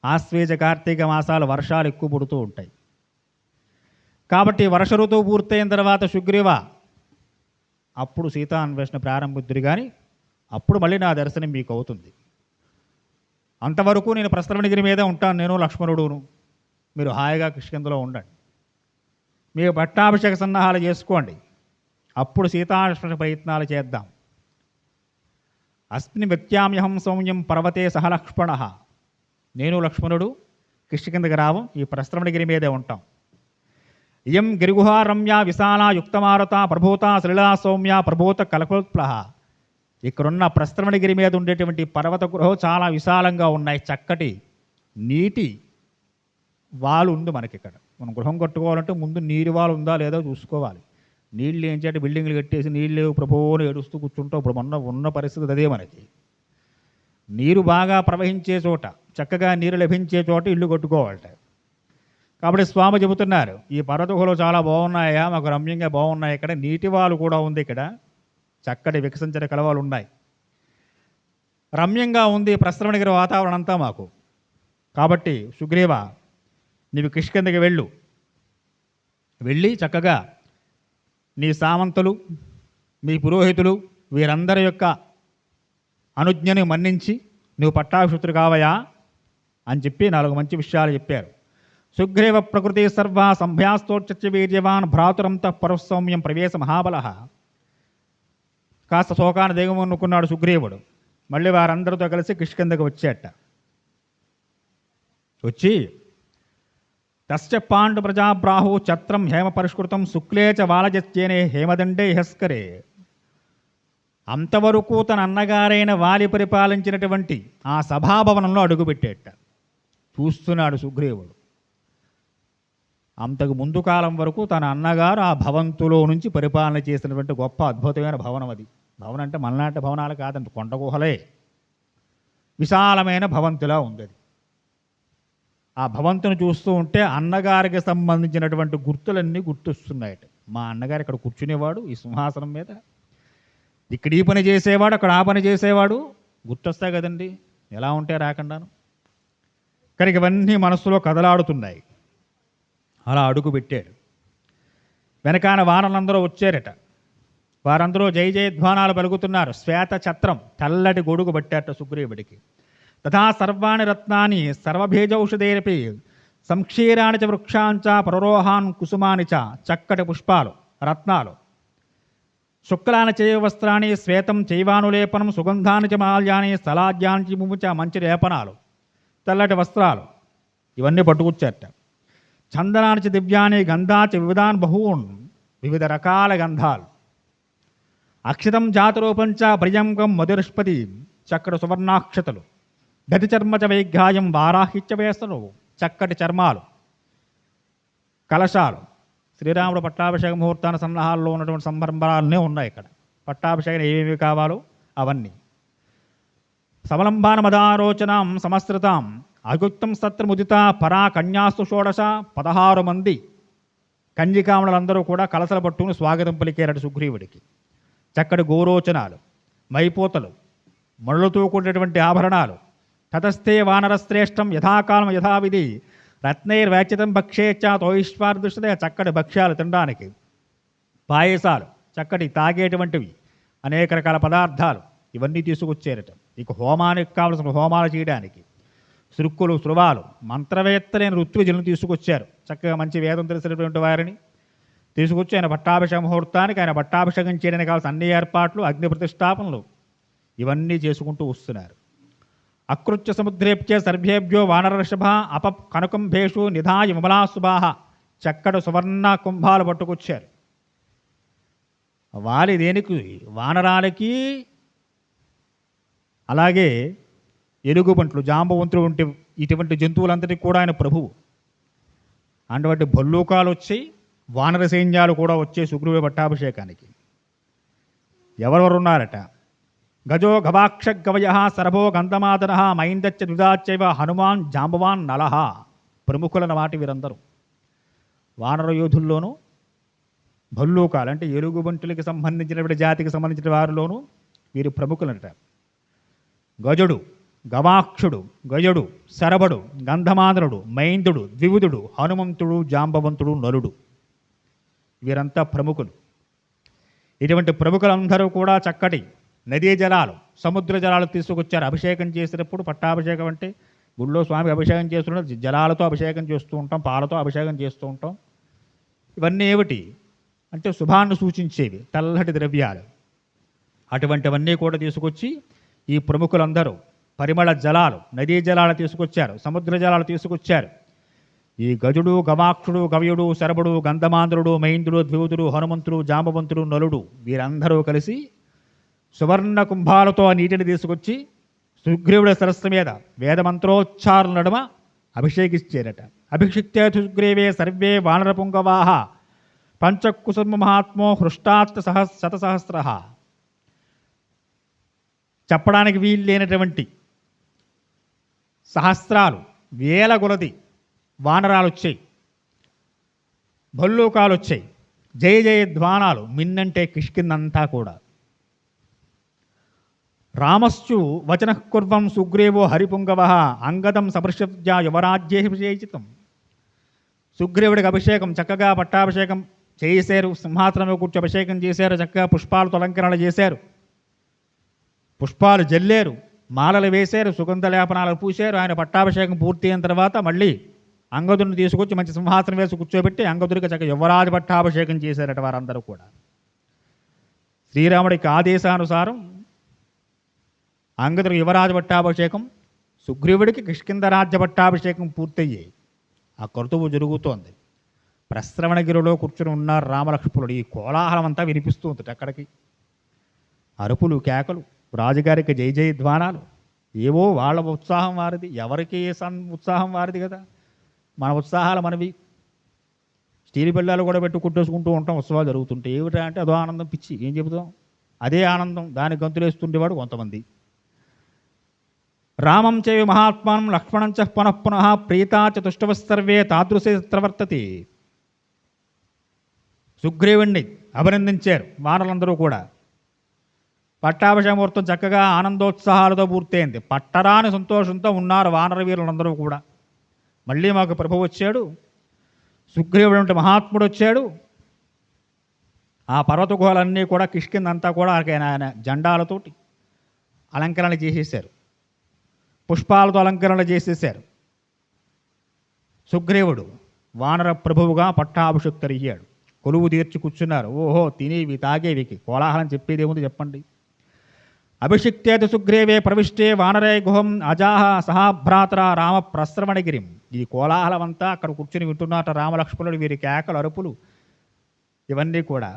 ఆశ్వేజ కార్తీక మాసాలు వర్షాలు ఎక్కువ పుడుతూ ఉంటాయి. కాబట్టి వర్ష ఋతువు పూర్తయిన తర్వాత సుగ్రీవ అప్పుడు సీతా అన్వేషణ ప్రారంభిద్దురు, కానీ అప్పుడు మళ్ళీ నా దర్శనం మీకు అవుతుంది. అంతవరకు నేను ప్రస్తరవణగిరి మీదే ఉంటాను, నేను లక్ష్మణుడును. మీరు హాయిగా కిష్కింధలో ఉండండి, మీరు పట్టాభిషేక సన్నాహాలు చేసుకోండి. అప్పుడు సీతాన్వేషణ ప్రయత్నాలు చేద్దాం. అస్మిన్ వ్యక్త్యామ్యహం సౌమ్యం పర్వతే సహ లక్ష్మణ. నేను లక్ష్మణుడు కిష్కింధకి రావం, ఈ ప్రస్తరవణగిరి మీదే ఉంటాం. ఇయం గిరిగుహా రమ్య విశాల యుక్తమారుత ప్రభూత శ్రీలా సౌమ్య ప్రభూత కలకోత్ప్లహ. ఇక్కడున్న ప్రస్తరవణగిరి మీద ఉండేటువంటి పర్వత గృహం చాలా విశాలంగా ఉన్నాయి. చక్కటి నీటి వాలు ఉంది మనకి ఇక్కడ. మనం గృహం కట్టుకోవాలంటే ముందు నీరు వాలు ఉందా లేదో చూసుకోవాలి. నీళ్ళు ఏం చేయాలి, బిల్డింగ్లు కట్టేసి నీళ్ళు లేవు ప్రభువుని ఏడుస్తూ కూర్చుంటాం. ఇప్పుడు ఉన్న పరిస్థితి అదే మనకి. నీరు బాగా ప్రవహించే చోట, చక్కగా నీరు లభించే చోట ఇల్లు కట్టుకోవాలట. కాబట్టి స్వామి చెబుతున్నారు, ఈ పర్వత గుహలు చాలా బాగున్నాయా, మాకు రమ్యంగా బాగున్నాయి. ఇక్కడ నీటి వాలు కూడా ఉంది, ఇక్కడ చక్కటి వికసించిన కలవాలు ఉన్నాయి, రమ్యంగా ఉంది ప్రస్తరవణగిరి వాతావరణం అంతా మాకు. కాబట్టి సుగ్రీవ, నీవు కిష్కింధకి వెళ్ళి చక్కగా నీ సామంతులు, మీ పురోహితులు వీరందరి యొక్క అనుజ్ఞని మన్నించి నువ్వు పట్టాభిషిక్తుడు కావయా అని చెప్పి 4 మంచి విషయాలు చెప్పారు. సుగ్రీవ ప్రకృతి సర్వ సంభ్యాస్తోచ్చ వీర్యవాన్ భ్రాతురంత పరసౌమ్యం ప్రవేశ మహాబల. కాస్త శోకాన్ని దిగమనుకున్నాడు సుగ్రీవుడు. మళ్ళీ వారందరితో కలిసి కిష్కింధకు వచ్చేట. వచ్చి తస్య పాండు ప్రజాబ్రాహు ఛత్రం హేమ పరిష్కృతం శుక్లేచ వాలజత్యేనే హేమదండే హస్కరే. అంతవరకు తన అన్నగారైన వాలి పరిపాలించినటువంటి ఆ సభాభవనంలో అడుగుపెట్టేట. చూస్తున్నాడు సుగ్రీవుడు. అంతకు ముందు కాలం వరకు తన అన్నగారు ఆ భవంతులో నుంచి పరిపాలన చేసినటువంటి గొప్ప అద్భుతమైన భవనం అది. భవనం అంటే మలనాటి భవనాలు కాదంట, కొండ గుహలే. విశాలమైన భవంతిలా ఉంది అది. ఆ భవంతును చూస్తూ ఉంటే అన్నగారికి సంబంధించినటువంటి గుర్తులన్నీ గుర్తొస్తున్నాయట. మా అన్నగారు ఇక్కడ కూర్చునేవాడు ఈ సింహాసనం మీద, ఇక్కడ ఈ పని చేసేవాడు, అక్కడ ఆ పని చేసేవాడు, గుర్తొస్తాయి కదండి, ఎలా ఉంటే రాకుండాను. కానీ ఇవన్నీ మనస్సులో కదలాడుతున్నాయి. అలా అడుగు పెట్టాడు. వెనకాన వానలందరూ వచ్చారట. వారందరూ జయ జయధ్వానాలు పలుకుతున్నారు. శ్వేత ఛత్రం, తెల్లటి గొడుగు పట్టారట సుగ్రీవుడికి. తథా సర్వాణి రత్నాన్ని సర్వభేజౌషధేరపి సంక్షీరాణి చ వృక్షాంచ ప్రరోహాన్ కుసుమాని చ. చక్కటి పుష్పాలు, రత్నాలు, శుక్లాని చైవ వస్త్రాన్ని శ్వేతం చైవానులేపనం సుగంధాని చ మాల్యాన్ని స్థలాద్యాన్ని ముముచ. మంచి లేపనాలు, తెల్లటి వస్త్రాలు ఇవన్నీ పట్టుకొచ్చారట. చందనానికి దివ్యాన్ని గంధాచ వివిధాన్ బహూన్, వివిధ రకాల గంధాలు. అక్షితం జాతరూపంచ ప్రియంగం మధురస్పతి, చక్కటి సువర్ణాక్షతలు. గతి చర్మచ వైఘ్యాయం వారాహిత్య వేసను, చక్కటి చర్మాలు, కలశాలు. శ్రీరాముడు పట్టాభిషేక ముహూర్తాన సన్నాహాల్లో ఉన్నటువంటి సంరంభాలనే ఉన్నాయి ఇక్కడ. పట్టాభిషేకం ఏమేమి కావాలో అవన్నీ. సమలంబాన మదారోచనాం సమస్త్రతాం అగుక్తం సత్రముదిత పరా కన్యాస్తు షోడశ. 16 మంది కన్యకామణులందరూ కూడా కలసల పట్టుకుని స్వాగతం పలికారట సుగ్రీవుడికి. చక్కటి గోరోచనాలు, మైపోతలు, మళ్ళుతో కూడినటువంటి ఆభరణాలు. తతస్థే వానరశ్రేష్టం యథాకాలం యథావిధి రత్నైర్వ్యాచ్యతం భక్ష్యేచ్చ తోయిష్వార్దృష్టతే. చక్కటి భక్ష్యాలు తినడానికి, పాయసాలు, చక్కటి తాగేటువంటివి, అనేక రకాల పదార్థాలు ఇవన్నీ తీసుకొచ్చారట. ఇక హోమానికి కావలసిన హోమాలు చేయడానికి శృక్కులు, శృవాలు, మంత్రవేత్తలైన ఋత్విజులను తీసుకొచ్చారు. చక్కగా మంచి వేదం తెలిసినటువంటి వారిని తీసుకొచ్చి ఆయన పట్టాభిషేక ముహూర్తానికి, ఆయన పట్టాభిషేకం చేయడానికి కావాల్సిన అన్ని ఏర్పాట్లు, అగ్ని ప్రతిష్టాపనలు ఇవన్నీ చేసుకుంటూ వస్తున్నారు. అకృత్య సముద్రేప్య సర్భేభ్యో వానరషభ అప కనకంభేషు నిధాయ విమలాసుభాహ. చక్కటి సువర్ణ కుంభాలు పట్టుకొచ్చారు. వాలి దేనికి? వానరాలకి, అలాగే ఎలుగుబంట్లు, జాంబవంతులు వంటి ఇటువంటి జంతువులందరికీ కూడా ఆయన ప్రభువు. అటువంటి భల్లూకాలు వచ్చి వానర సైన్యాలు కూడా వచ్చే సుగ్రీవ పట్టాభిషేకానికి. ఎవరెవరు ఉన్నారట? గజో గవాక్ష గవయ సరభో గంధమాదన మైందచ్చ ద్విదాచైవ హనుమాన్ జాంబవాన్ నలహ. ప్రముఖులన్నమాట వీరందరూ. వానర యోధుల్లోనూ భల్లూకాలు అంటే ఎలుగుబంటులకి సంబంధించినటువంటి జాతికి సంబంధించిన వారిలోనూ వీరు ప్రముఖులంట. గజుడు, గవాక్షుడు, గజుడు, శరభుడు, గంధమాదనుడు, మైందుడు, ద్వివుదుడు, హనుమంతుడు, జాంబవంతుడు, నలుడు వీరంతా ప్రముఖులు. ఇటువంటి ప్రముఖులందరూ కూడా చక్కటి నదీ జలాలు, సముద్ర జలాలు తీసుకొచ్చారు. అభిషేకం చేసినప్పుడు, పట్టాభిషేకం అంటే గుళ్ళో స్వామి అభిషేకం చేస్తున్నప్పుడు జలాలతో అభిషేకం చేస్తూ ఉంటాం, పాలతో అభిషేకం చేస్తూ ఉంటాం. ఇవన్నీ ఏమిటి అంటే శుభాన్ని సూచించేవి, తెల్లటి ద్రవ్యాలు. అటువంటివన్నీ కూడా తీసుకొచ్చి ఈ ప్రముఖులందరూ పరిమళ జలాలు, నదీ జలాలు తీసుకొచ్చారు, సముద్ర జలాలు తీసుకొచ్చారు. ఈ గజుడు, గవాక్షుడు, గవ్యుడు, శరభుడు, గంధమాంధ్రుడు, మైంద్రుడు, ద్వివుదుడు, హనుమంతుడు, జాంబవంతుడు, నలుడు వీరందరూ కలిసి సువర్ణ కుంభాలతో ఆ నీటిని తీసుకొచ్చి సుగ్రీవుడి సరస్సు మీద వేదమంత్రోచ్చారుల నడుమ అభిషేకించారట. అభిషిక్తే సుగ్రీవే సర్వే వానర పుంగవాహ పంచకుసుమ మహాత్మో హృష్టాత్ శతసహస్ర. చెప్పడానికి వీలు లేనటువంటి సహస్రాలు, వేల కొలది వానరాలు వచ్చాయి, భల్లూకాలు వచ్చాయి, జయ జయ ధ్వానాలు మిన్నంటే కిష్కిందంతా కూడా. రామశ్చు వచన కుర్వం సుగ్రీవో హరిపుంగవ అంగదం సపృష్య యువరాజ్యేభిషేచితం. సుగ్రీవుడికి అభిషేకం, చక్కగా పట్టాభిషేకం చేశారు, సింహాసనంలో కూర్చో అభిషేకం చేశారు, చక్కగా పుష్పాలతో అలంకరణ చేశారు, పుష్పాలు జల్లేరు, మాలలు వేశారు, సుగంధ లేపనాలు పూశారు. ఆయన పట్టాభిషేకం పూర్తి అయిన తర్వాత మళ్ళీ అంగదుడిని తీసుకొచ్చి మంచి సింహాసనం వేసి కూర్చోబెట్టి అంగదుడికి చక్కగా యువరాజు పట్టాభిషేకం చేశారట వారందరూ కూడా. శ్రీరాముడికి ఆదేశానుసారం అంగదుడికి యువరాజు పట్టాభిషేకం, సుగ్రీవుడికి కిష్కింద రాజ్య పట్టాభిషేకం పూర్తయ్యాయి. ఆ కర్తువు జరుగుతోంది. ప్రశ్రవణగిరిలో కూర్చుని ఉన్నారు రామలక్ష్మణుడు. ఈ కోలాహలం అంతా వినిపిస్తూ ఉంటుంది. అక్కడికి అరుపులు, కేకలు, రాజుగారికి జై జయ ధ్వానాలు, ఏవో వాళ్ళ ఉత్సాహం వారిది, ఎవరికి ఏ ఉత్సాహం వారిది కదా. మన ఉత్సాహాలు మనవి. స్టీల్ పిల్లలు కూడా పెట్టి కుట్టేసుకుంటూ ఉంటాం ఉత్సవాలు జరుగుతుంటే. ఏమిటా అంటే అదో ఆనందం, పిచ్చి, ఏం చెబుతాం. అదే ఆనందం, దానికి గంతులేస్తుండేవాడు కొంతమంది. రామం చేవి మహాత్మానం లక్ష్మణం చ పునః పునః ప్రీతా చతుష్టవసర్వే తాదృశే ప్రవర్తతి. సుగ్రీవుణ్ణి అభినందించారు వానరులందరూ కూడా. పట్టాభిషేక ముహూర్తం చక్కగా ఆనందోత్సాహాలతో పూర్తయింది. పట్టరాని సంతోషంతో ఉన్నారు వానర వీరులందరూ కూడా. మళ్ళీ మాకు ప్రభు వచ్చాడు, సుగ్రీవుడు అంటే మహాత్ముడు వచ్చాడు. ఆ పర్వత గుహలన్నీ కూడా కిష్కిందంతా కూడా ఆయన జెండాలతోటి అలంకరణ చేసేసారు, పుష్పాలతో అలంకరణ చేసేసారు. సుగ్రీవుడు వానర ప్రభువుగా పట్టాభిషక్తుడయ్యాడు. కొలువు తీర్చి కూర్చున్నారు. ఓహో, తినేవి తాగేవికి కోలాహలం చెప్పేది ఏముంది చెప్పండి. అభిషిక్తేత సుగ్రీవే ప్రవిష్టే వానరే గుహం అజాహ సహాభ్రాతర రామ ప్రశ్రవణగిరిం. ఈ కోలాహలం అంతా అక్కడ కూర్చుని వింటున్నట రామలక్ష్మణుడు, వీరి కేకలు, అరుపులు ఇవన్నీ కూడా.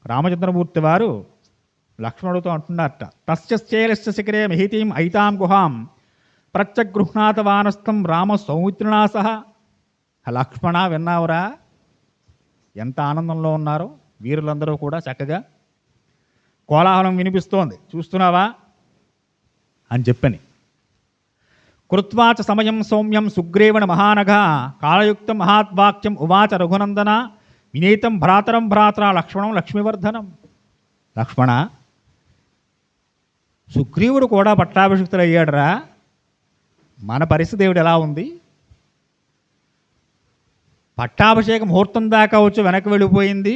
రామచంద్రమూర్తి వారు లక్ష్మణుడితో అంటున్నారట, తస్యశ్చేలస్య శిఖరే మహితీం ఐతాం గుహాం ప్రత్యగృహ్ణాత వానస్థం రామ సౌమిత్రినా సహ. లక్ష్మణ విన్నావురా ఎంత ఆనందంలో ఉన్నారో వీరులందరూ కూడా. చక్కగా కోలాహలం వినిపిస్తోంది, చూస్తున్నావా అని చెప్పని. కృత్వాచ సమయం సౌమ్యం సుగ్రీవణ మహానఘ కాళయుక్తం మహాద్వాక్యం ఉవాచ రఘునందన వినీతం భ్రాతరం భ్రాతర లక్ష్మణం లక్ష్మీవర్ధనం. లక్ష్మణ, సుగ్రీవుడు కూడా పట్టాభిషిక్తుడు అయ్యాడురా, మన పరిస్థితి ఏమిటి ఎలా ఉంది? పట్టాభిషేకం ముహూర్తం దాకా వచ్చి వెనక్కి వెళ్ళిపోయింది.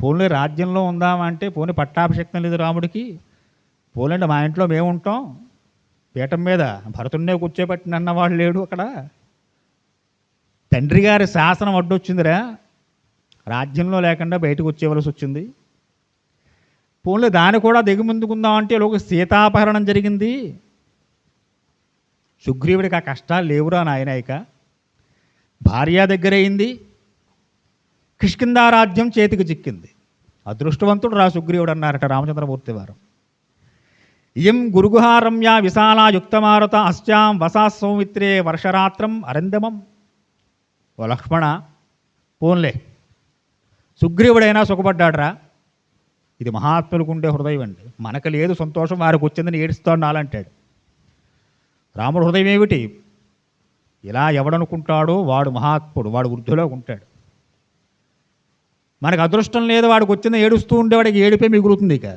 పోన్లే రాజ్యంలో ఉందామంటే పోనీ పట్టాభిషేకం లేదు రాముడికి. పోలేండి మా ఇంట్లో మేము ఉంటాం, పీఠం మీద భరతున్నే కూర్చోబెట్టినన్నవాడు లేడు అక్కడ. తండ్రి గారి శాసనం అడ్డొచ్చిందిరా, రాజ్యంలో లేకుండా బయటకు వచ్చేవలసి వచ్చింది. పోన్లే దాన్ని కూడా దిగుముందుకుందామంటే లోక సీతాపహరణం జరిగింది. సుగ్రీవుడికి ఆ కష్టాలు లేవురా నాయన. ఇక భార్య దగ్గరైంది, కిష్కిందా రాజ్యం చేతికి చిక్కింది. అదృష్టవంతుడు రా సుగ్రీవుడు అన్నారట రామచంద్రమూర్తి వారు. ఇయం గురుగుహారమ్య విశాలా యుక్తమారుత అశ్చాం వసా సౌమిత్రే వర్షరాత్రం అరందమం. ఓ లక్ష్మణ, పోన్లే సుగ్రీవుడైనా సుఖపడ్డాడురా. ఇది మహాత్ములకు ఉండే హృదయం అండి. మనకు లేదు సంతోషం, వారికి వచ్చిందని ఏడుస్తాడు నాలంటాడు. రాముడు హృదయం ఏమిటి? ఇలా ఎవడనుకుంటాడో వాడు మహాత్ముడు, వాడు వృద్ధిలో ఉంటాడు. మనకు అదృష్టం లేదు, వాడికి వచ్చింది ఏడుస్తూ ఉండేవాడికి ఏడిపే మిగులుతుంది. ఇక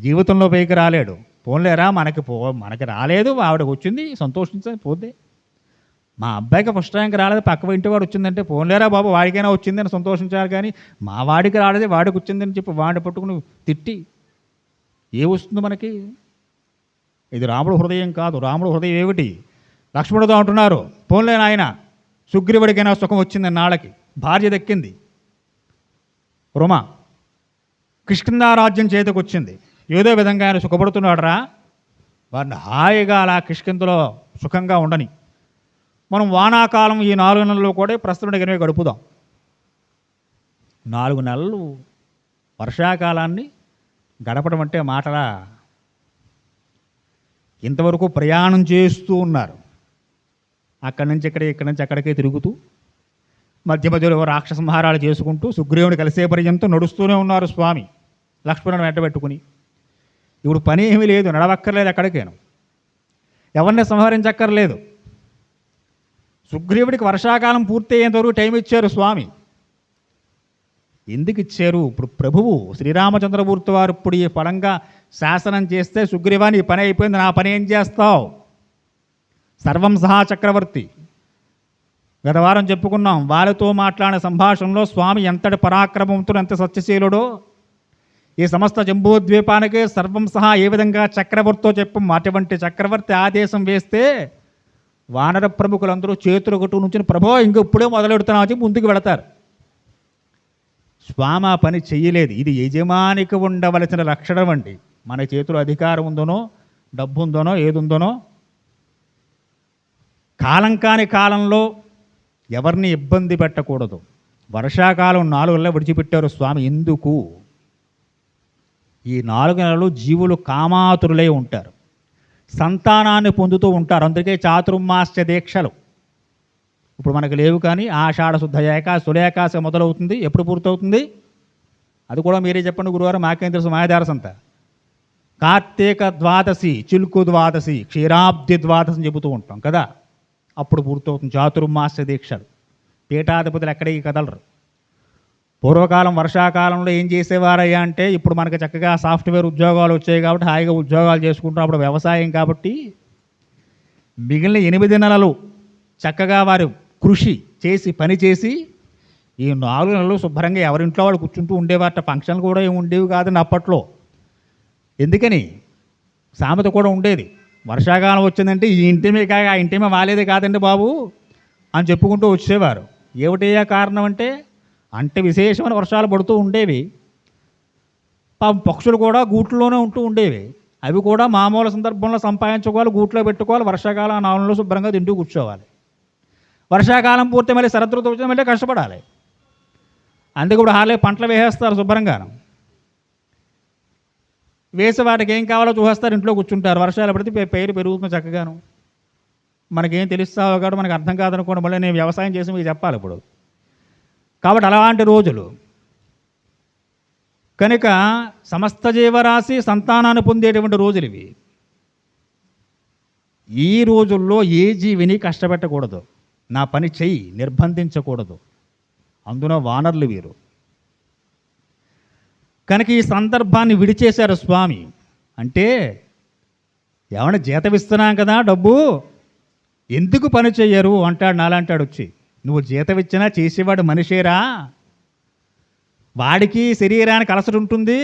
జీవితంలో పైకి రాలేడు. పోన్లేరా మనకి రాలేదు, ఆవిడకి వచ్చింది, సంతోషించని పోతే. మా అబ్బాయికి ఫస్ట్ ర్యాంక్ రాలేదు, పక్క ఇంటి వాడు వచ్చిందంటే పోన్లేరా బాబు వాడికైనా వచ్చిందని సంతోషించాలి. కానీ మా వాడికి రాలేదు, వాడికి వచ్చిందని చెప్పి వాడిని పట్టుకుని తిట్టి ఏ వస్తుంది మనకి? ఇది రాముడు హృదయం కాదు. రాముడు హృదయం ఏమిటి? లక్ష్మణుడు అంటున్నారు, పోన్లే నాయన సుగ్రీవుడికైనా సుఖం వచ్చిందని నాళ్ళకి భార్య దక్కింది. రుమ కిష్కింధారాజ్యం చేతికి వచ్చింది, ఏదో విధంగా ఆయన సుఖపడుతున్నాడురా, వారిని హాయిగా అలా కిష్కింధలో సుఖంగా ఉండని. మనం వానాకాలం ఈ 4 నెలల్లో కూడా ప్రస్తుతానికి గడుపుదాం. 4 నెలలు వర్షాకాలాన్ని గడపడం అంటే మాటలా? ఇంతవరకు ప్రయాణం చేస్తూ ఉన్నారు, అక్కడి నుంచి ఇక్కడి నుంచి అక్కడికే తిరుగుతూ, మధ్య మధ్యలో రాక్షస సంహారాలు చేసుకుంటూ సుగ్రీవుని కలిసే పర్యంతం నడుస్తూనే ఉన్నారు స్వామి లక్ష్మణుని వెంట పెట్టుకుని. ఇప్పుడు పని ఏమీ లేదు, నడవక్కర్లేదు, ఎక్కడికేను ఎవరిని సంహరించక్కర్లేదు. సుగ్రీవుడికి వర్షాకాలం పూర్తి అయ్యేంతవరకు టైం ఇచ్చారు స్వామి. ఎందుకు ఇచ్చారు? ఇప్పుడు ప్రభువు శ్రీరామచంద్రమూర్తి వారు ఇప్పుడు ఈ ఫలంగా శాసనం చేస్తే, సుగ్రీవా నీ పని అయిపోయింది, నా పని ఏం చేస్తావు? సర్వం సహా చక్రవర్తి. గత వారం చెప్పుకున్నాం, వారితో మాట్లాడిన సంభాషణలో స్వామి ఎంతటి పరాక్రమంతో, ఎంత సత్యశీలుడో, ఈ సమస్త జంబూద్వీపానికి సర్వం సహా ఏ విధంగా చక్రవర్తితో చెప్పం. అటువంటి చక్రవర్తి ఆదేశం వేస్తే వానర ప్రముఖులందరూ చేతులు కొట్టు నుంచి ప్రభో ఇంకెప్పుడే మొదలెడుతున్నామని చెప్పి ముందుకు వెళతారు. స్వామి ఆ పని చెయ్యలేదు. ఇది యజమానికి ఉండవలసిన లక్షణం అండి. మన చేతిలో అధికారం ఉందనో, డబ్బు ఉందనో, ఏది ఉందనో, కాలం కాని కాలంలో ఎవరిని ఇబ్బంది పెట్టకూడదు. వర్షాకాలం 4 నెలలు విడిచిపెట్టారు స్వామి. ఎందుకు? ఈ 4 నెలలు జీవులు కామాతురులై ఉంటారు, సంతానాన్ని పొందుతూ ఉంటారు. అందుకే చాతుర్మాస్య దీక్షలు ఇప్పుడు మనకు లేవు. కానీ ఆషాఢ శుద్ధ ఏకాదశి, తొలేకాదశి మొదలవుతుంది. ఎప్పుడు పూర్తవుతుంది అది కూడా మీరే చెప్పండి గురువారం, మాకేం తెలుసు, మాయదారస్ అంతా. కార్తీక ద్వాదశి, చిలుకు ద్వాదశి, క్షీరాబ్ది ద్వాదశి అని చెబుతూ ఉంటాం కదా, అప్పుడు పూర్తవుతుంది చాతుర్మాస్య దీక్షలు. పీఠాధిపతులు ఎక్కడికి కదలరు. పూర్వకాలం వర్షాకాలంలో ఏం చేసేవారయ్యా అంటే, ఇప్పుడు మనకు చక్కగా సాఫ్ట్వేర్ ఉద్యోగాలు వచ్చాయి కాబట్టి హాయిగా ఉద్యోగాలు చేసుకుంటాం. అప్పుడు వ్యవసాయం కాబట్టి మిగిలిన 8 నెలలు చక్కగా వారు కృషి చేసి పని చేసి ఈ 4 నెలలు శుభ్రంగా ఎవరింట్లో వాళ్ళు కూర్చుంటూ ఉండేవారట. ఫంక్షన్లు కూడా ఏమి ఉండేవి కాదండి అప్పట్లో. ఎందుకని సామెత కూడా ఉండేది, వర్షాకాలం వచ్చిందంటే ఈ ఇంటిమే కాక ఆ ఇంటిమే వాలేదే కాదండి బాబు అని చెప్పుకుంటూ వచ్చేవారు. ఏమిటయ్యా కారణం అంటే విశేషమైన వర్షాలు పడుతూ ఉండేవి. పక్షులు కూడా గూట్లోనే ఉంటూ ఉండేవి. అవి కూడా మామూలు సందర్భంలో సంపాదించుకోవాలి, గూట్లో పెట్టుకోవాలి. వర్షాకాలం 4 నెలలు శుభ్రంగా తింటూ కూర్చోవాలి. వర్షాకాలం పూర్తి మళ్ళీ శరదృతువు వచ్చిన మళ్ళీ కష్టపడాలి. అందుకే ఇప్పుడు హాలే పంటలు వేసేస్తారు శుభ్రంగా, వేసి వాటికి ఏం కావాలో చూసేస్తారు, ఇంట్లో కూర్చుంటారు. వర్షాలు పడితే పైరు పెరుగుతుంది చక్కగాను. మనకేం తెలుస్తావో కాబట్టి మనకు అర్థం కాదనుకోండి, మళ్ళీ నేను వ్యవసాయం చేసి మీకు చెప్పాలి ఇప్పుడు. కాబట్టి అలాంటి రోజులు కనుక సమస్త జీవరాశి సంతానాన్ని పొందేటువంటి రోజులు ఇవి. ఈ రోజుల్లో ఏ జీవిని కష్టపెట్టకూడదు, నా పని చెయ్యి నిర్బంధించకూడదు. అందున వానరులు వీరు. కనుక ఈ సందర్భాన్ని విడిచేశారు స్వామి. అంటే ఏమైనా జీతం ఇస్తున్నాం కదా, డబ్బు ఎందుకు పని చెయ్యరు అంటాడు. నాలంటాడు వచ్చి, నువ్వు జీతం ఇచ్చినా చేసేవాడు మనిషేరా, వాడికి శరీరానికి అలసట ఉంటుంది,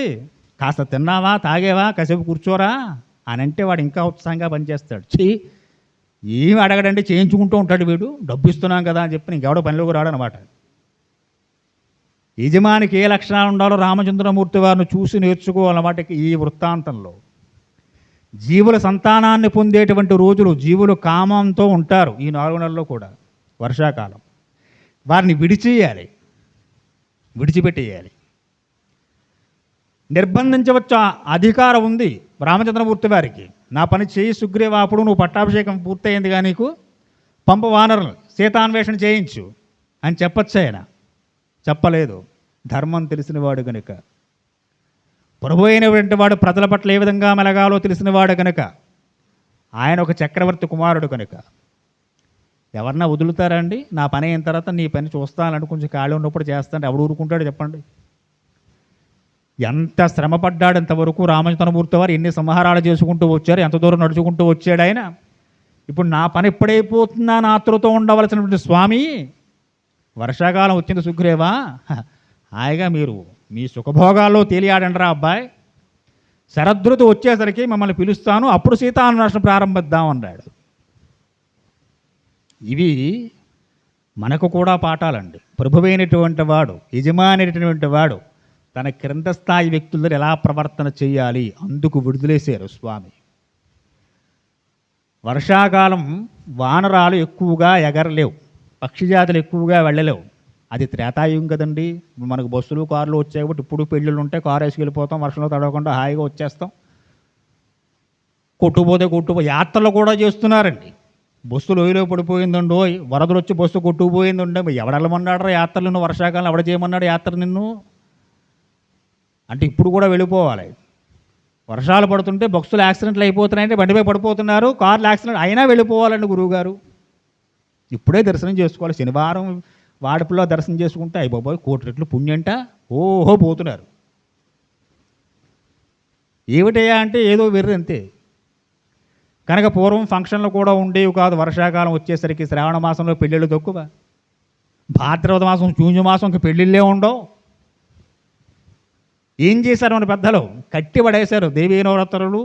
కాస్త తిన్నావా తాగేవా కాసేపు కూర్చోరా అని అంటే వాడు ఇంకా ఉత్సాహంగా పనిచేస్తాడు. ఏమి అడగడంటే చేయించుకుంటూ ఉంటాడు వీడు, డబ్బు ఇస్తున్నాం కదా అని చెప్పి ఇంకెవడో పనిలోకి రాడనమాట. యజమానికి ఏ లక్షణాలు ఉండాలో రామచంద్రమూర్తి వారిని చూసి నేర్చుకోవాలన్నమాట. ఈ వృత్తాంతంలో జీవుల సంతానాన్ని పొందేటువంటి రోజులు, జీవులు కామంతో ఉంటారు ఈ 4 నెలల్లో కూడా. వర్షాకాలం వారిని విడిచేయాలి, విడిచిపెట్టేయాలి. నిర్బంధించవచ్చు అధికారం ఉంది రామచంద్రమూర్తి వారికి. నా పని చేయి సుగ్రీవ, అప్పుడు నువ్వు పట్టాభిషేకం పూర్తయిందిగా, నీకు పంప వానరులు సీతాన్వేషణ చేయించు అని చెప్పచ్చు. ఆయన చెప్పలేదు, ధర్మం తెలిసినవాడు కనుక, ప్రభు అయినటువంటి వాడు ప్రజల పట్ల ఏ విధంగా మెలగాలో తెలిసినవాడు కనుక, ఆయన ఒక చక్రవర్తి కుమారుడు కనుక ఎవరన్నా వదులుతారా అండి? నా పని అయిన తర్వాత నీ పని చూస్తానంటే కొంచెం ఖాళీ ఉన్నప్పుడు చేస్తాను, ఎవడు ఊరుకుంటాడు చెప్పండి? ఎంత శ్రమ పడ్డాడు ఇంతవరకు రామచంద్రమూర్తి వారు, ఎన్ని సంహారాలు చేసుకుంటూ వచ్చారు, ఎంత దూరం నడుచుకుంటూ వచ్చాడు ఆయన. ఇప్పుడు నా పని ఎప్పుడైపోతుందా అని ఆతృతో ఉండవలసినటువంటి స్వామి, వర్షాకాలం వచ్చింది సుగ్రీవా, హాయిగా మీరు మీ సుఖభోగాల్లో తేలియాడండి రా అబ్బాయి, శరదృతు వచ్చేసరికి మిమ్మల్ని పిలుస్తాను, అప్పుడు సీతాన్వేషణ ప్రారంభిద్దాం అన్నాడు. ఇవి మనకు కూడా పాఠాలండి. ప్రభువైనటువంటి వాడు, యజమానైనటువంటి వాడు తన క్రింద స్థాయి వ్యక్తులను ఎలా ప్రవర్తన చేయాలి అందుకు విడుదలేశారు స్వామి. వర్షాకాలం వానరాలు ఎక్కువగా ఎగరలేవు, పక్షిజాతులు ఎక్కువగా వెళ్ళలేవు. అది త్రేతాయుగం కదండి. మనకు బస్సులు కార్లు వచ్చాయి కాబట్టి ఇప్పుడు పెళ్ళిళ్ళు ఉంటే కారు వేసుకెళ్ళిపోతాం, వర్షంలో తడవకుండా హాయిగా వచ్చేస్తాం. కొట్టుకుపోతే యాత్రలు కూడా చేస్తున్నారండి. బస్సు లోయలో పడిపోయిందండో, వరదలు వచ్చి బస్సు కొట్టుకుపోయిందండో, ఎవడెళ్ళమన్నాడు యాత్రలు, వర్షాకాలం ఎవడ చేయమన్నాడు యాత్ర నిన్ను అంటే ఇప్పుడు కూడా వెళ్ళిపోవాలి. వర్షాలు పడుతుంటే బస్సులు యాక్సిడెంట్లు అయిపోతున్నాయంటే బండిపై పడిపోతున్నారు, కార్లు యాక్సిడెంట్ అయినా వెళ్ళిపోవాలండి గురువుగారు. ఇప్పుడే దర్శనం చేసుకోవాలి. శనివారం వాడుపులో దర్శనం చేసుకుంటే అయిపోయి 1,000,000 రెట్లు పుణ్యంట ఓహో పోతున్నారు. ఏమిటయ్యా అంటే ఏదో వెర్రి అంతే. కనుక పూర్వం ఫంక్షన్లు కూడా ఉండేవి కాదు. వర్షాకాలం వచ్చేసరికి శ్రావణ మాసంలో పెళ్ళిళ్ళు తక్కువ, భాద్రపద మాసం జూన్ మాసంకి పెళ్ళిళ్ళే ఉండవు. ఏం చేశారు మన పెద్దలు? కట్టి పడేశారు. దేవీ నవరాత్రులు,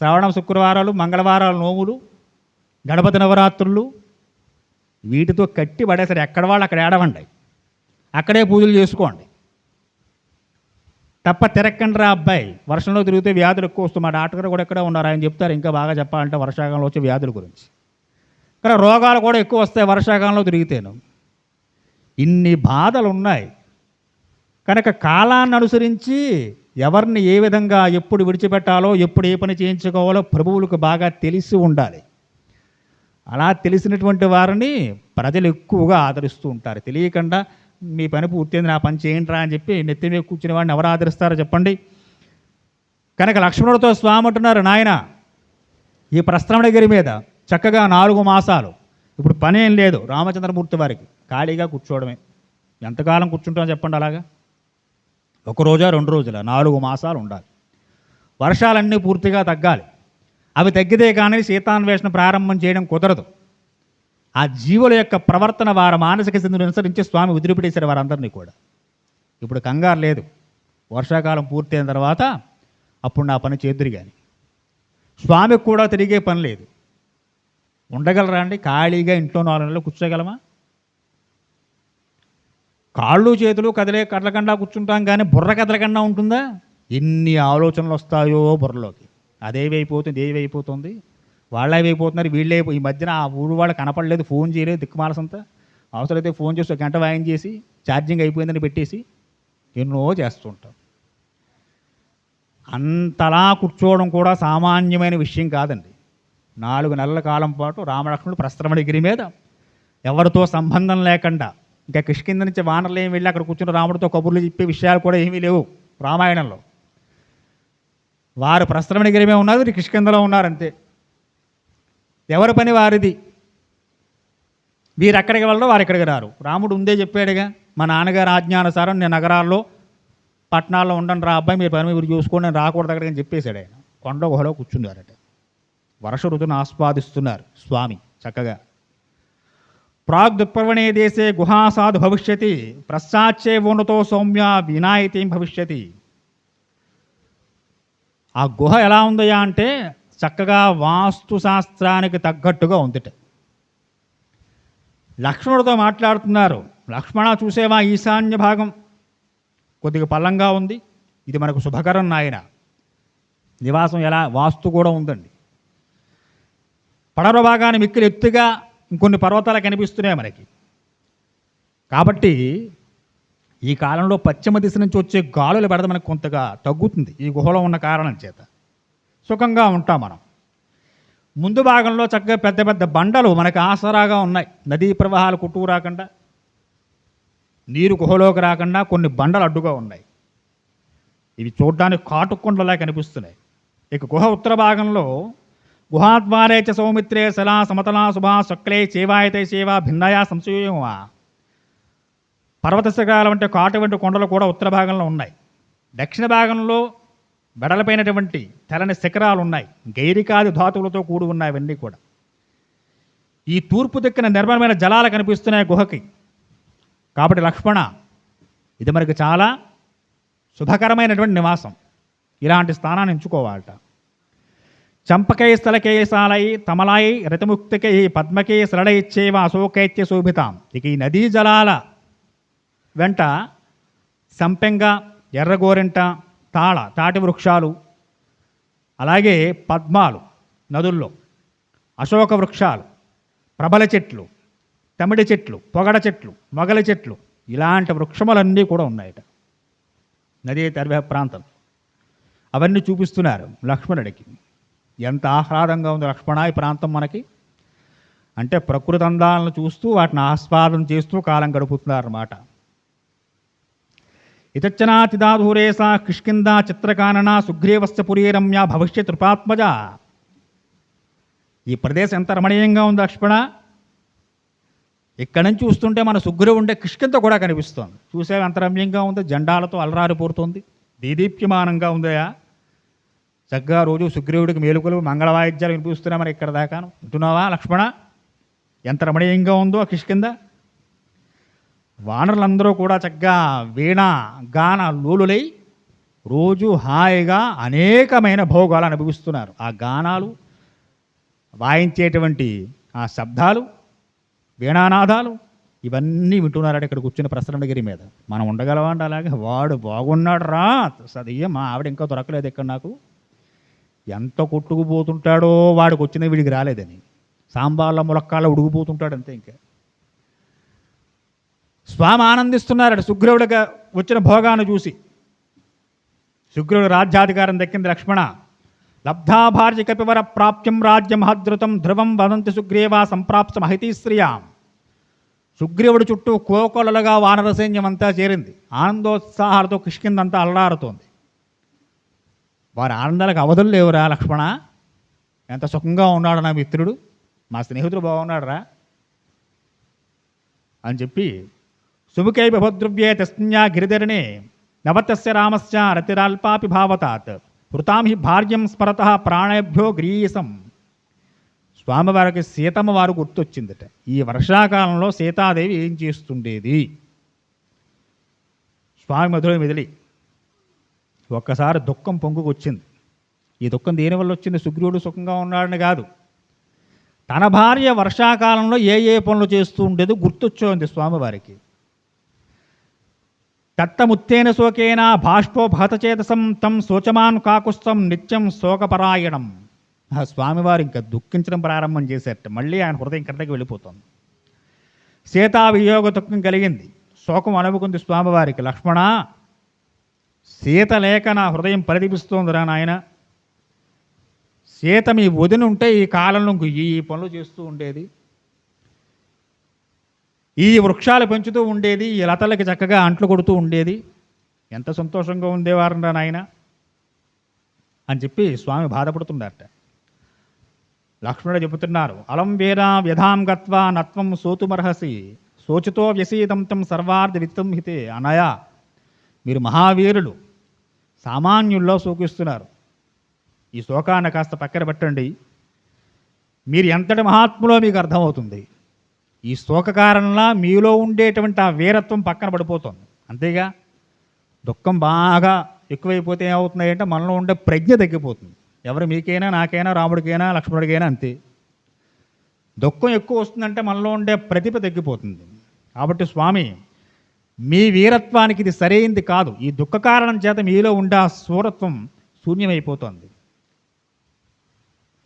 శ్రావణ శుక్రవారాలు, మంగళవారాలు నోములు, గణపతి నవరాత్రులు, వీటితో కట్టి పడేశారు. ఎక్కడ వాళ్ళు అక్కడ ఏడవండి, అక్కడే పూజలు చేసుకోండి, తప్ప తిరక్కండి రా అబ్బాయి. వర్షంలో తిరిగితే వ్యాధులు ఎక్కువ వస్తాయి. మా డాక్టర్ కూడా ఎక్కడే ఉన్నారు, ఆయన చెప్తారు ఇంకా బాగా చెప్పాలంటే వర్షాకాలంలో వచ్చే వ్యాధుల గురించి. కానీ రోగాలు కూడా ఎక్కువ వస్తాయి వర్షాకాలంలో తిరిగితేను. ఇన్ని బాధలు ఉన్నాయి. కనుక కాలాన్ని అనుసరించి ఎవరిని ఏ విధంగా ఎప్పుడు విడిచిపెట్టాలో, ఎప్పుడు ఏ పని చేయించుకోవాలో ప్రభువులకు బాగా తెలిసి ఉండాలి. అలా తెలిసినటువంటి వారిని ప్రజలు ఎక్కువగా ఆదరిస్తూ ఉంటారు. తెలియకుండా మీ పని పూర్తయింది, నా పని చేయండి రా అని చెప్పి నెత్తి మీద కూర్చునే వాడిని ఎవరు ఆదరిస్తారో చెప్పండి? కనుక లక్ష్మణుడితో స్వామి అంటున్నారు, నాయన ఈ ప్రస్థానగిరి మీద చక్కగా 4 మాసాలు ఇప్పుడు పని ఏం లేదు రామచంద్రమూర్తి వారికి, ఖాళీగా కూర్చోవడమే. ఎంతకాలం కూర్చుంటామో చెప్పండి? అలాగా 1 రోజా 2 రోజుల 4 మాసాలు ఉండాలి. వర్షాలన్నీ పూర్తిగా తగ్గాలి. అవి తగ్గితే కానీ సీతాన్వేషణ ప్రారంభం చేయడం కుదరదు. ఆ జీవుల యొక్క ప్రవర్తన వారి మానసిక స్థితిని అనుసరించి స్వామి వదిలిపెట్టేశారు వారందరినీ కూడా. ఇప్పుడు కంగారు లేదు. వర్షాకాలం పూర్తయిన తర్వాత అప్పుడు నా పని చేదురు కానీ స్వామికి కూడా తిరిగే పని లేదు. ఉండగలరా అండి? ఖాళీగా ఇంట్లో 4 నెలలు కూర్చోగలమా? కాళ్ళు చేతులు కదలకుండా కూర్చుంటాం కానీ బుర్ర కదలకుండా ఉంటుందా? ఎన్ని ఆలోచనలు వస్తాయో బుర్రలోకి. అదేవైపోతుంది, ఏవైపోతుంది, వాళ్ళేవైపోతున్నారు, వీళ్ళే. ఈ మధ్యన ఆ ఊరు వాళ్ళు కనపడలేదు, ఫోన్ చేయలేదు, దిక్కుమాలసంతా. అవసరమైతే ఫోన్ చేసి 1 గంట వాయిన్ చేసి ఛార్జింగ్ అయిపోయిందని పెట్టేసి ఎన్నో చేస్తుంటాం. అంతలా కూర్చోవడం కూడా సామాన్యమైన విషయం కాదండి. 4 నెలల కాలం పాటు రామలక్ష్మణుడు ప్రస్థానగిరి మీద ఎవరితో సంబంధం లేకుండా, ఇంకా కిష్కింద నుంచి వానర్లు ఏమి వెళ్ళి అక్కడ కూర్చుని రాముడితో కబుర్లు చెప్పే విషయాలు కూడా ఏమీ లేవు రామాయణంలో. వారు ప్రస్థానగిరిమే ఉన్నారు, వీరు కిష్కిందలో ఉన్నారంతే. ఎవరి పని వారిది. వీరు ఎక్కడికి వెళ్ళరు, వారు ఎక్కడికి రారు. రాముడు ఉందే చెప్పాడుగా, మా నాన్నగారు ఆజ్ఞానుసారం నేను నగరాల్లో పట్టణాల్లో ఉండను రా అబ్బాయి, మీరు పని మీరు చూసుకోండి, నేను రాకూడదు అక్కడికి అని చెప్పేశాడు ఆయన. కొండ గుహలో కూర్చున్నారట. వర్ష ఋతువును ఆస్వాదిస్తున్నారు స్వామి చక్కగా. ప్రాగ్దుపర్వణే దేశే గుహాసాధు భవిష్యతి, పశ్చాచ్చే ఉన్నతో సౌమ్య వినాయతీం భవిష్యతి. ఆ గుహ ఎలా ఉందయా అంటే చక్కగా వాస్తు శాస్త్రానికి తగ్గట్టుగా ఉందిట. లక్ష్మణుడితో మాట్లాడుతున్నారు. లక్ష్మణ చూసేవా, ఈశాన్య భాగం కొద్దిగా పల్లంగా ఉంది, ఇది మనకు శుభకరం నాయన. నివాసం ఎలా వాస్తు కూడా ఉందండి. పడవ భాగాన్ని మిక్కిలి ఎత్తుగా ఇంకొన్ని పర్వతాలు కనిపిస్తున్నాయి మనకి. కాబట్టి ఈ కాలంలో పశ్చిమ దిశ నుంచి వచ్చే గాలుల బెడద మనకు కొంతగా తగ్గుతుంది ఈ గుహలో ఉన్న కారణం చేత. సుఖంగా ఉంటాం మనం. ముందు భాగంలో చక్కగా పెద్ద పెద్ద బండలు మనకు ఆసరాగా ఉన్నాయి. నదీ ప్రవాహాలు కొట్టుకు రాకుండా, నీరు గుహలోకి రాకుండా కొన్ని బండలు అడ్డుగా ఉన్నాయి. ఇవి చూడడానికి కాటుకొండలా కనిపిస్తున్నాయి. ఇక గుహ ఉత్తర భాగంలో గుహాద్వారే చ సౌమిత్రే శలా సమతలా శుభా శక్లే చేవాయతే సేవా భిన్నయా సంశయమా. పర్వత శిఖరాల వంటి కాటు వంటి కొండలు కూడా ఉత్తర భాగంలో ఉన్నాయి. దక్షిణ భాగంలో వెడలపైనటువంటి తెల్లని శిఖరాలు ఉన్నాయి. గైరికాది ధాతువులతో కూడి ఉన్నాయి అవన్నీ కూడా. ఈ తూర్పు దిక్కున నిర్మలమైన జలాలు కనిపిస్తున్నాయి గుహకి. కాబట్టి లక్ష్మణ, ఇది మనకి చాలా శుభకరమైనటువంటి నివాసం. ఇలాంటి స్థానాన్ని ఎంచుకోవాలట. చంపకై స్థలకేశాలై తమలాయి రతిముక్తికై పద్మకై సరళైచ్చేవ అశోకైత్య శోభితాం. ఇక ఈ నదీ జలాల వెంట సంపెంగ, ఎర్రగోరింట, తాటి వృక్షాలు, అలాగే పద్మాలు నదుల్లో, అశోక వృక్షాలు, ప్రబల చెట్లు, తమిడి చెట్లు, పొగడ చెట్లు, మొగల చెట్లు, ఇలాంటి వృక్షములన్నీ కూడా ఉన్నాయట నదీ తర్వే ప్రాంతం. అవన్నీ చూపిస్తున్నారు లక్ష్మణుడికి. ఎంత ఆహ్లాదంగా ఉంది లక్ష్మణ ఈ ప్రాంతం మనకి అంటే, ప్రకృతి అందాలను చూస్తూ వాటిని ఆస్వాదన చేస్తూ కాలం గడుపుతున్నారన్నమాట. ఇతచ్చనాతిదాధూరేసా కిష్కింద చిత్రకానన సుగ్రీవస్య పురీ రమ్య భవిష్యత్ కృపాత్మజ. ఈ ప్రదేశం ఎంత రమణీయంగా ఉంది లక్ష్మణ. ఇక్కడి నుంచి చూస్తుంటే మన సుగ్రీవు ఉండే కిష్కింద కూడా కనిపిస్తోంది. చూసే ఎంత రమ్యంగా ఉంది, జెండాలతో అలరారిపోతుంది, దీదీప్యమానంగా ఉందయా. చక్కగా రోజు సుగ్రీవుడికి మేలుకలు మంగళవాయిద్యాలు వినిపిస్తున్నా మరి ఇక్కడ దాకా వింటున్నావా లక్ష్మణ? ఎంత రమణీయంగా ఉందో ఆ కిష్కింద. వానరులందరూ కూడా చక్కగా వీణ గాన లోలులై రోజు హాయిగా అనేకమైన భోగాలు అనుభవిస్తున్నారు. ఆ గానాలు, వాయించేటువంటి ఆ శబ్దాలు, వీణానాదాలు ఇవన్నీ వింటున్నారట ఇక్కడ కూర్చుని ప్రసరణగిరి మీద. మనం ఉండగలవాండి అలాగే? వాడు బాగున్నాడు రా సదయ్య, మా ఆవిడ ఇంకా దొరకలేదు ఇక్కడ నాకు. ఎంత కొట్టుకుపోతుంటాడో వాడికి వచ్చిన వీడికి రాలేదని. సాంబార్ల ములక్కాళ్ళ ఉడిగిపోతుంటాడు అంతే. ఇంకా స్వామి ఆనందిస్తున్నారట సుగ్రీవుడిగా వచ్చిన భోగాన్ని చూసి. సుగ్రీవుడు రాజ్యాధికారం దక్కింది లక్ష్మణ. లబ్ధాభార్య కపివర ప్రాప్యం రాజ్యం హద్రుతం ధ్రువం వదంతి సుగ్రీవా సంప్రాప్త మహితీశ్రియాం. సుగ్రీవుడి చుట్టూ కోకొలలుగా వానర సైన్యం అంతా చేరింది. ఆనందోత్సాహాలతో కిష్కిందంతా అల్లారుతోంది. వారి ఆనందాలకు అవధులు లేవురా లక్ష్మణ. ఎంత సుఖంగా ఉన్నాడు నా మిత్రుడు, మా స్నేహితుడు బాగున్నాడు రా అని చెప్పి. సుముఖై బిభద్రువ్యే తస్మిన్యా గిరిధరణే నవతస్య రామస్య రతిరాల్పాపి భావతాత్ పృతాం హి భార్యం స్మరత ప్రాణేభ్యో గ్రీసం. స్వామివారికి సీతమ్మ వారు గుర్తొచ్చిందట. ఈ వర్షాకాలంలో సీతాదేవి ఏం చేస్తుండేది? స్వామి మధుర మెదిలి ఒక్కసారి దుఃఖం పొంగుకొచ్చింది. ఈ దుఃఖం దేనివల్ల వచ్చింది? సుగ్రీవుడు సుఖంగా ఉన్నాడని కాదు, తన భార్య వర్షాకాలంలో ఏ ఏ పనులు చేస్తూ ఉండేది గుర్తొచ్చింది స్వామివారికి. తత్తముత్తేన శోకేన బాష్పో భగతచేతసం తం శోచమాన్ కాకుస్తం నిత్యం శోకపరాయణం. ఆ స్వామివారు ఇంకా దుఃఖించడం ప్రారంభం చేశారట. మళ్ళీ ఆయన హృదయం కిందకి వెళ్ళిపోతుంది. సీతా వియోగ దుఃఖం కలిగింది, శోకం అనుభుకుంది స్వామివారికి. లక్ష్మణ, సీత లేక నా హృదయం పరిదిపిస్తోందిరా నాయన. సీత మీ వదిన ఉంటే ఈ కాలంలో ఈ పనులు చేస్తూ ఉండేది, ఈ వృక్షాలు పెంచుతూ ఉండేది, ఈ లతలకి చక్కగా అంట్లు కొడుతూ ఉండేది, ఎంత సంతోషంగా ఉండేవారరా నాయన అని చెప్పి స్వామి బాధపడుతున్నారట. లక్ష్మణుడు చెబుతున్నారు, అలం వీరా వ్యధాం గత్వా నత్వం సోతుమర్హసి శోచితో వ్యసీతం తం సర్వార్థ విత్తం హితే. అనయ, మీరు మహావీరులు, సామాన్యుల్లో శోకిస్తున్నారు. ఈ శోకాన్ని కాస్త పక్కన పెట్టండి. మీరు ఎంతటి మహాత్ములో మీకు అర్థమవుతుంది. ఈ శోక కారణంగా మీలో ఉండేటువంటి ఆ వీరత్వం పక్కన పడిపోతుంది. అంతేగా, దుఃఖం బాగా ఎక్కువైపోతే ఏమవుతుంది అంటే మనలో ఉండే ప్రజ్ఞ తగ్గిపోతుంది. ఎవరు మీకైనా, నాకైనా, రాముడికైనా, లక్ష్మణుడికైనా అంతే. దుఃఖం ఎక్కువ వస్తుందంటే మనలో ఉండే ప్రతిభ తగ్గిపోతుంది. కాబట్టి స్వామి, మీ వీరత్వానికి ఇది సరైంది కాదు. ఈ దుఃఖ కారణం చేత మీలో ఉండే ఆ శూరత్వం శూన్యమైపోతుంది.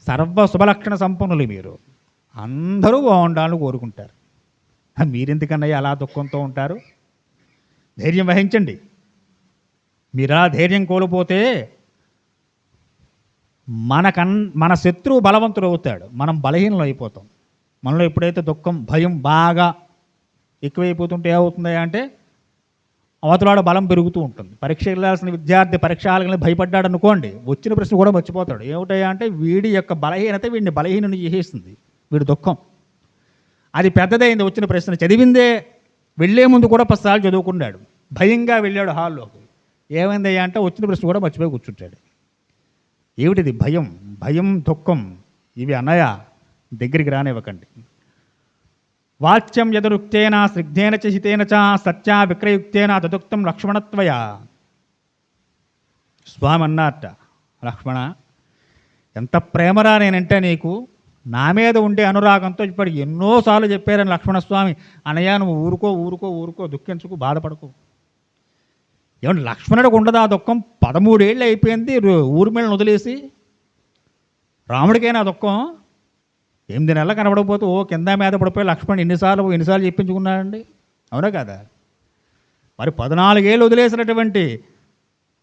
సర్వ శుభలక్షణ సంపన్నులు మీరు, అందరూ బాగుండాలని కోరుకుంటారు. మీరెందుకన్నయ్య అలా దుఃఖంతో ఉంటారు? ధైర్యం వహించండి. మీరు అలా ధైర్యం కోల్పోతే మన శత్రువు బలవంతుడు అవుతాడు, మనం బలహీనలు అయిపోతాం. మనలో ఎప్పుడైతే దుఃఖం, భయం బాగా ఎక్కువైపోతుంటే ఏమవుతుంది అంటే అవతలాడ బలం పెరుగుతూ ఉంటుంది. పరీక్ష వెళ్ళాల్సిన విద్యార్థి పరీక్ష హాల్కి భయపడ్డాడు అనుకోండి, వచ్చిన ప్రశ్న కూడా మర్చిపోతాడు. ఏమిటయ్యా అంటే వీడి యొక్క బలహీనత వీడిని బలహీనుని చేసేస్తుంది, వీడి దుఃఖం. అది పెద్దదైంది. వచ్చిన ప్రశ్న చదివిందే వెళ్ళే ముందు కూడా 10 సార్లు చదువుకున్నాడు, భయంగా వెళ్ళాడు హాల్లోకి. ఏమైందయ్యా అంటే వచ్చిన ప్రశ్న కూడా మర్చిపోయి కూర్చుంటాడు. ఏమిటిది? భయం. భయం, దుఃఖం, ఇవి అన్నయ్య దగ్గరికి రానివ్వకండి. వాచ్యం యదరుక్తేన స్నిగ్ధేన చ హితేన చ సత్యా విక్రయుక్తేన తదుక్తం లక్ష్మణత్వయ. స్వామి అన్నట్ట, లక్ష్మణ ఎంత ప్రేమరా నేనంటే నీకు, నా మీద ఉండే అనురాగంతో ఇప్పుడు ఎన్నోసార్లు చెప్పారని లక్ష్మణస్వామి. అన్నయ్య నువ్వు ఊరుకో ఊరుకో ఊరుకో, దుఃఖించుకు, బాధపడకు. ఏమంటే లక్ష్మణుడికి ఉండదు ఆ దుఃఖం? 13 ఏళ్ళు అయిపోయింది ఊర్మిళను వదిలేసి. రాముడికైనా దుఃఖం? 8 నెలలు కనబడకపోతే ఓ కింద మీద పడిపోయి లక్ష్మణుడు ఎన్నిసార్లు చెప్పించుకున్నాడండి, అవునా కదా? మరి 14 ఏళ్ళు వదిలేసినటువంటి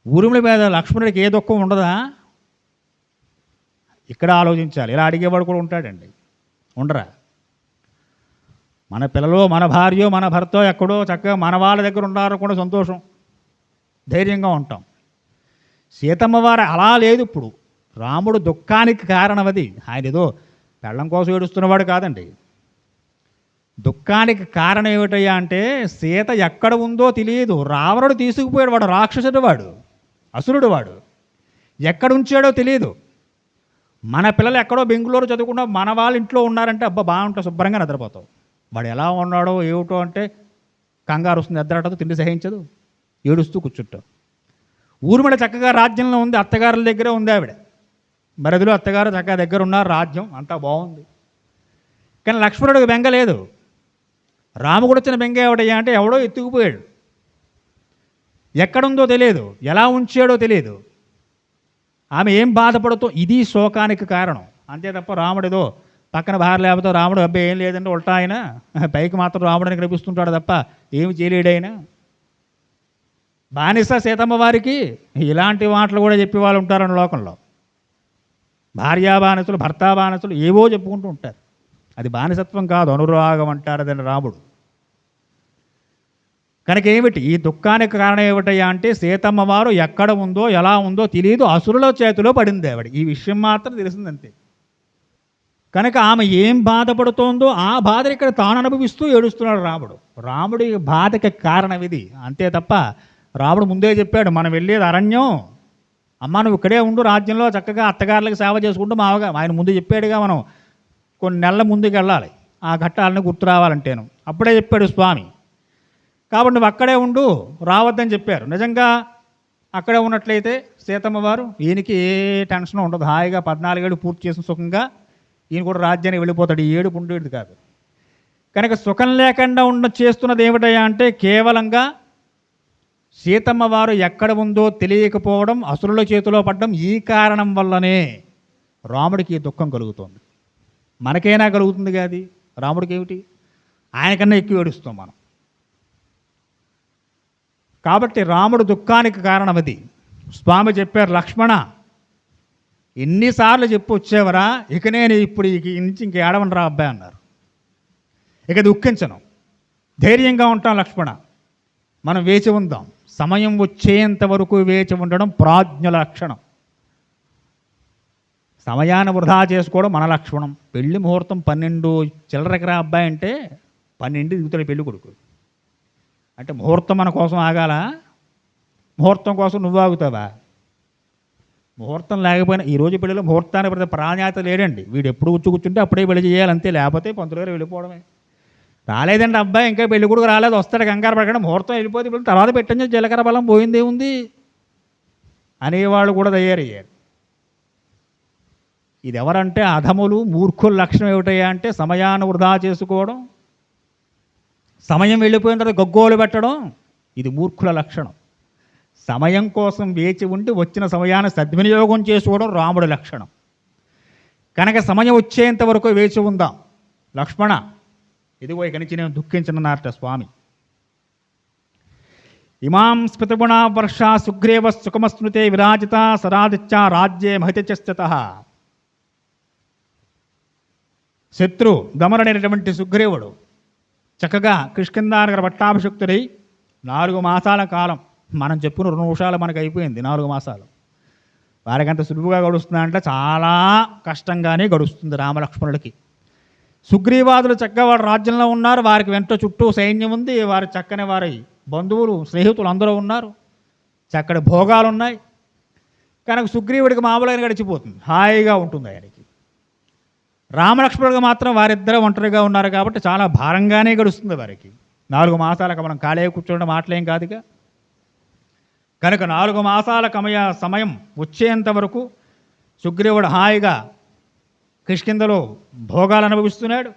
ఊర్మిళ మీద లక్ష్మణుడికి ఏ దుఃఖం ఉండదా? ఇక్కడ ఆలోచించాలి. ఇలా అడిగేవాడు కూడా ఉంటాడండి, ఉండరా? మన పిల్లలు, మన భార్య, మన భర్త ఎక్కడో చక్కగా మన వాళ్ళ దగ్గర ఉన్నారు కూడా సంతోషం, ధైర్యంగా ఉంటాం. సీతమ్మ వారు అలా లేదు. ఇప్పుడు రాముడు దుఃఖానికి కారణం అది. ఆయన ఏదో పెళ్ళం కోసం ఏడుస్తున్నవాడు కాదండి. దుఃఖానికి కారణం ఏమిటయ్యా అంటే సీత ఎక్కడ ఉందో తెలియదు. రావణుడు తీసుకుపోయాడు. వాడు రాక్షసుడు, వాడు అసురుడు, వాడు ఎక్కడ ఉంచాడో తెలియదు. మన పిల్లలు ఎక్కడో బెంగళూరు చదువుకున్నా మన వాళ్ళ ఇంట్లో ఉన్నారంటే అబ్బా బాగుంటావు, శుభ్రంగా నిద్రపోతావు. వాడు ఎలా ఉన్నాడో ఏమిటో అంటే కంగారు వస్తుంది, నిద్రటదు, తిండి సహించదు, ఏడుస్తూ కూర్చుంటావు. ఊర్మిళ చక్కగా రాజ్యంలో ఉంది, అత్తగారుల దగ్గరే ఉంది ఆవిడ. మరదిలో అత్తగారు చక్కగా దగ్గర ఉన్నారు, రాజ్యం అంతా బాగుంది. కానీ లక్ష్మణుడికి బెంగ లేదు. రాముడు వచ్చిన బెంగ ఏమిటయ్యా అంటే ఎవడో ఎత్తుకుపోయాడు, ఎక్కడుందో తెలియదు, ఎలా ఉంచాడో తెలియదు. ఆమె ఏం బాధపడుతూ, ఇది శోకానికి కారణం అంతే తప్ప రాముడిదో పక్కన భార్య లేకపోతే రాముడు అబ్బాయి ఏం లేదంటే ఉల్టా ఆయన పైకి మాత్రం రాముడిని కనిపిస్తుంటాడు తప్ప ఏమి చేయలేడైనా. బానిస సీతమ్మ వారికి ఇలాంటి మాటలు కూడా చెప్పేవాళ్ళు ఉంటారని లోకంలో. భార్యా బానిసలు, భర్త బానిసలు ఏవో చెప్పుకుంటూ ఉంటారు. అది బానిసత్వం కాదు, అనురాగం అంటారు దాన్ని రాముడు. కనుక ఏమిటి ఈ దుఃఖానికి కారణం ఏమిటయ్యా అంటే సీతమ్మ వారు ఎక్కడ ఉందో ఎలా ఉందో తెలియదు, అసురుల చేతిలో పడింది ఆవిడ. ఈ విషయం మాత్రం తెలిసిందంతే. కనుక ఆమె ఏం బాధపడుతోందో ఆ బాధని ఇక్కడ తాను అనుభవిస్తూ ఏడుస్తున్నాడు రాముడు. రాముడి బాధకి కారణం ఇది అంతే తప్ప రాముడు ముందే చెప్పాడు మనం వెళ్ళేది అరణ్యం, అమ్మ నువ్వు ఇక్కడే ఉండు రాజ్యంలో చక్కగా అత్తగారులకు సేవ చేసుకుంటూ మావగా. ఆయన ముందు చెప్పాడుగా మనం కొన్ని నెలల ముందుకు వెళ్ళాలి ఆ ఘట్టాలను గుర్తు రావాలంటేను. అప్పుడే చెప్పాడు స్వామి. కాబట్టి నువ్వు అక్కడే ఉండు, రావద్దని చెప్పారు. నిజంగా అక్కడే ఉన్నట్లయితే సీతమ్మ వారు ఈయనకి ఏ టెన్షన్ ఉండదు, హాయిగా 14 ఏళ్ళు పూర్తి చేసిన సుఖంగా ఈయన కూడా రాజ్యానికి వెళ్ళిపోతాడు. ఈ ఏడుపు ఉండేది కాదు. కనుక సుఖం లేకుండా చేస్తున్నది ఏమిటయ్యా అంటే కేవలంగా సీతమ్మ వారు ఎక్కడ ఉందో తెలియకపోవడం, అసురుల చేతిలో పడడం, ఈ కారణం వల్లనే రాముడికి దుఃఖం కలుగుతుంది. మనకైనా కలుగుతుంది కాదు, రాముడికి ఏమిటి? ఆయనకన్నా ఎక్కువ ఏడుస్తాం మనం. కాబట్టి రాముడు దుఃఖానికి కారణం అది. స్వామి చెప్పారు, లక్ష్మణ ఎన్నిసార్లు చెప్పి వచ్చేవరా, ఇక నేను ఇప్పుడు నుంచి ఇంక ఏడవను రా అబ్బాయి అన్నారు. ఇక దుఃఖించను, ధైర్యంగా ఉంటాం లక్ష్మణ, మనం వేచి ఉందాం. సమయం వచ్చేంత వరకు వేచి ఉండడం ప్రాజ్ఞుల లక్షణం. సమయాన్ని వృధా చేసుకోవడం మన లక్షణం. పెళ్లి ముహూర్తం 12 చిల్లరకరా అబ్బాయి అంటే 12 దిగుతాడు పెళ్లి కొడుకు. అంటే ముహూర్తం మన కోసం ఆగాల? ముహూర్తం కోసం నువ్వు ఆగుతావా? ముహూర్తం లేకపోయినా ఈరోజు పెళ్ళిలో ముహూర్తానికి ప్రతి ప్రాధాన్యత లేడండి. వీడు ఎప్పుడు కూర్చుంటే అప్పుడే పెళ్లి చేయాలి అంతే, లేకపోతే 19 గారు వెళ్ళిపోవడమే. రాలేదండి అబ్బాయి, ఇంకా పెళ్లి కొడుకు రాలేదు, వస్తాడు, కంగారు పడకుండా ముహూర్తం వెళ్ళిపోతే తర్వాత పెట్టించే జీలకర్ర బలం పోయింది ఏముంది అనేవాళ్ళు కూడా తయారయ్యారు. ఇది ఎవరంటే అధములు, మూర్ఖుల లక్షణం ఏమిటయ్యా అంటే సమయాన్ని వృధా చేసుకోవడం, సమయం వెళ్ళిపోయిన తర్వాత గగ్గోలు పెట్టడం, ఇది మూర్ఖుల లక్షణం. సమయం కోసం వేచి ఉండి వచ్చిన సమయాన్ని సద్వినియోగం చేసుకోవడం రాముడి లక్షణం. కనుక సమయం వచ్చేంత వరకు వేచి ఉందాం లక్ష్మణ, ఇదిగో ఇక నుంచి నేను దుఃఖించనన్నారట స్వామి. ఇమాం స్మృతిగుణ వర్ష సుగ్రీవ సుఖమస్మృతే విరాజిత సరాదిత్య రాజ్యే మహితస్థితః. శత్రు దమరుడైనటువంటి సుగ్రీవుడు చక్కగా కిష్కింధానగర పట్టాభిషిక్తుడై 4 మాసాల కాలం. మనం చెప్పుకున్న 2 నిమిషాలు మనకు అయిపోయింది 4 మాసాలు. వారికి అంత సులువుగా గడుస్తుందంటే చాలా కష్టంగానే గడుస్తుంది రామలక్ష్మణుడికి. సుగ్రీవాదులు చక్కగా వారి రాజ్యంలో ఉన్నారు. వారికి వెంట చుట్టూ సైన్యం ఉంది. వారి చక్కని వారి బంధువులు స్నేహితులు అందరూ ఉన్నారు. చక్కటి భోగాలు ఉన్నాయి. కనుక సుగ్రీవుడికి మామూలుగా గడిచిపోతుంది, హాయిగా ఉంటుంది ఆయనకి. రామలక్ష్మణుడికి మాత్రం వారిద్దరూ ఒంటరిగా ఉన్నారు కాబట్టి చాలా భారంగానే గడుస్తుంది వారికి. 4 మాసాలకు మనం ఖాళీ కూర్చోవడం మాటలేం కాదుగా. కనుక 4 మాసాల సమయం వచ్చేంత వరకు సుగ్రీవుడు హాయిగా కిష్కింధలో భోగాలు అనుభవిస్తున్నాడు.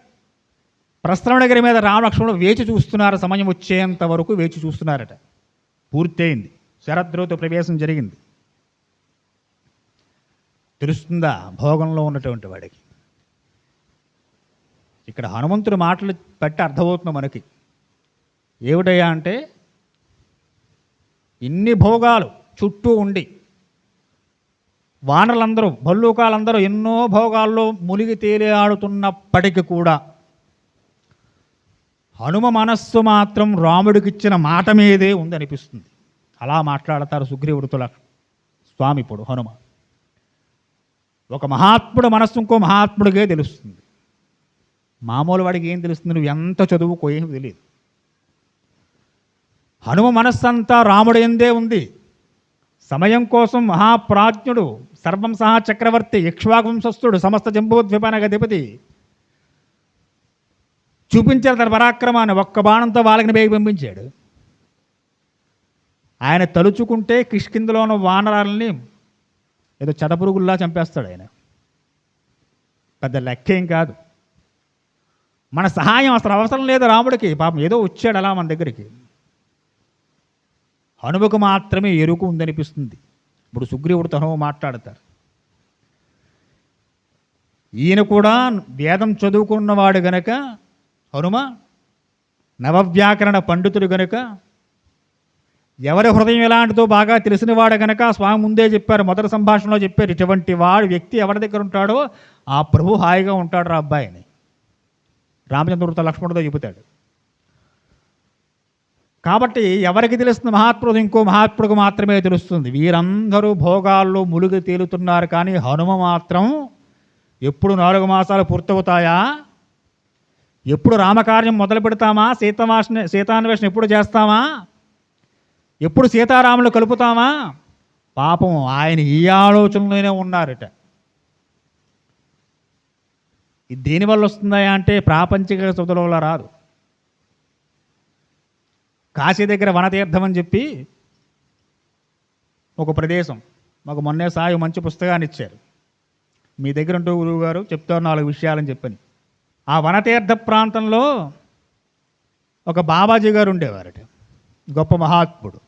ప్రస్థానగిరి మీద రామలక్ష్మణుడు వేచి చూస్తున్నారు. సమయం వచ్చేంత వరకు వేచి చూస్తున్నారట. పూర్తయింది. శరదృతు ప్రవేశం జరిగింది. తెలుస్తుందా భోగంలో ఉన్నటువంటి వాడికి? ఇక్కడ హనుమంతుడి మాటలు బట్టి అర్థమవుతుంది మనకి. ఏమిటయ్యా అంటే, ఇన్ని భోగాలు చుట్టూ ఉండి వానరులందరూ భల్లూకాలందరూ ఎన్నో భోగాల్లో మునిగి తేలియాడుతున్నప్పటికీ కూడా హనుమ మనస్సు మాత్రం రాముడికిచ్చిన మాట మీదే ఉందనిపిస్తుంది. అలా మాట్లాడతారు సుగ్రీవుడితో స్వామి. ఇప్పుడు హనుమ ఒక మహాత్ముడు మనస్సు ఇంకో మహాత్ముడికే తెలుస్తుంది. మామూలు వాడికి ఏం తెలుస్తుంది? నువ్వు ఎంత చదువుకో ఏం తెలియదు. హనుమ మనస్సంతా రాముడు ఎందే ఉంది. సమయం కోసం మహాప్రాజ్ఞుడు, సర్వం సహా చక్రవర్తి, ఇక్ష్వాకువంశస్థుడు, సమస్త జంబూద్వీపానక అధిపతి చూపించారు తన పరాక్రమాన్ని. ఒక్క బాణంతో వాళ్ళకి బేగి పంపించాడు. ఆయన తలుచుకుంటే కిష్కింధలో ఉన్న వానరాలని ఏదో చెదపురుగుల్లా చంపేస్తాడు ఆయన. పెద్ద లెక్కేం కాదు. మన సహాయం అసలు అవసరం లేదు రాముడికి. పాపం ఏదో వచ్చాడు అలా మన దగ్గరికి. హనుమకు మాత్రమే ఎరుకు ఉందనిపిస్తుంది. ఇప్పుడు సుగ్రీవుడితో హనుమ మాట్లాడతారు. ఈయన కూడా వేదం చదువుకున్నవాడు గనక, హనుమ నవవ్యాకరణ పండితుడు గనుక, ఎవరి హృదయం ఎలాంటిదో బాగా తెలిసినవాడు గనక స్వామి ముందే చెప్పారు, మొదటి సంభాషణలో చెప్పారు, ఇటువంటి వాడు వ్యక్తి ఎవరి దగ్గర ఉంటాడో ఆ ప్రభు హాయిగా ఉంటాడు రా అబ్బాయిని. రామచంద్రుడితో లక్ష్మణుడితో చెబుతాడు. కాబట్టి ఎవరికి తెలుస్తుంది మహాత్ముడు? ఇంకో మహాత్ముడికి మాత్రమే తెలుస్తుంది. వీరందరూ భోగాల్లో ములుగు తేలుతున్నారు. కానీ హనుమ మాత్రం ఎప్పుడు 4 మాసాలు పూర్తవుతాయా, ఎప్పుడు రామకార్యం మొదలు పెడతామా, సీతాన్వేషణ ఎప్పుడు చేస్తామా, ఎప్పుడు సీతారాములు కలుపుతామా, పాపం ఆయన ఈ ఆలోచనలోనే ఉన్నారట. ఇది దేనివల్ల వస్తుందా అంటే ప్రాపంచిక చదువుల రాదు. కాశీ దగ్గర వనతీర్థం అని చెప్పి ఒక ప్రదేశం మాకు మొన్నే సాయి మంచి పుస్తకాన్ని ఇచ్చారు. మీ దగ్గర ఉంటూ గురువు గారు చెప్తారు 4 విషయాలని చెప్పని. ఆ వనతీర్థ ప్రాంతంలో ఒక బాబాజీ గారు ఉండేవారట, గొప్ప మహాత్ముడు.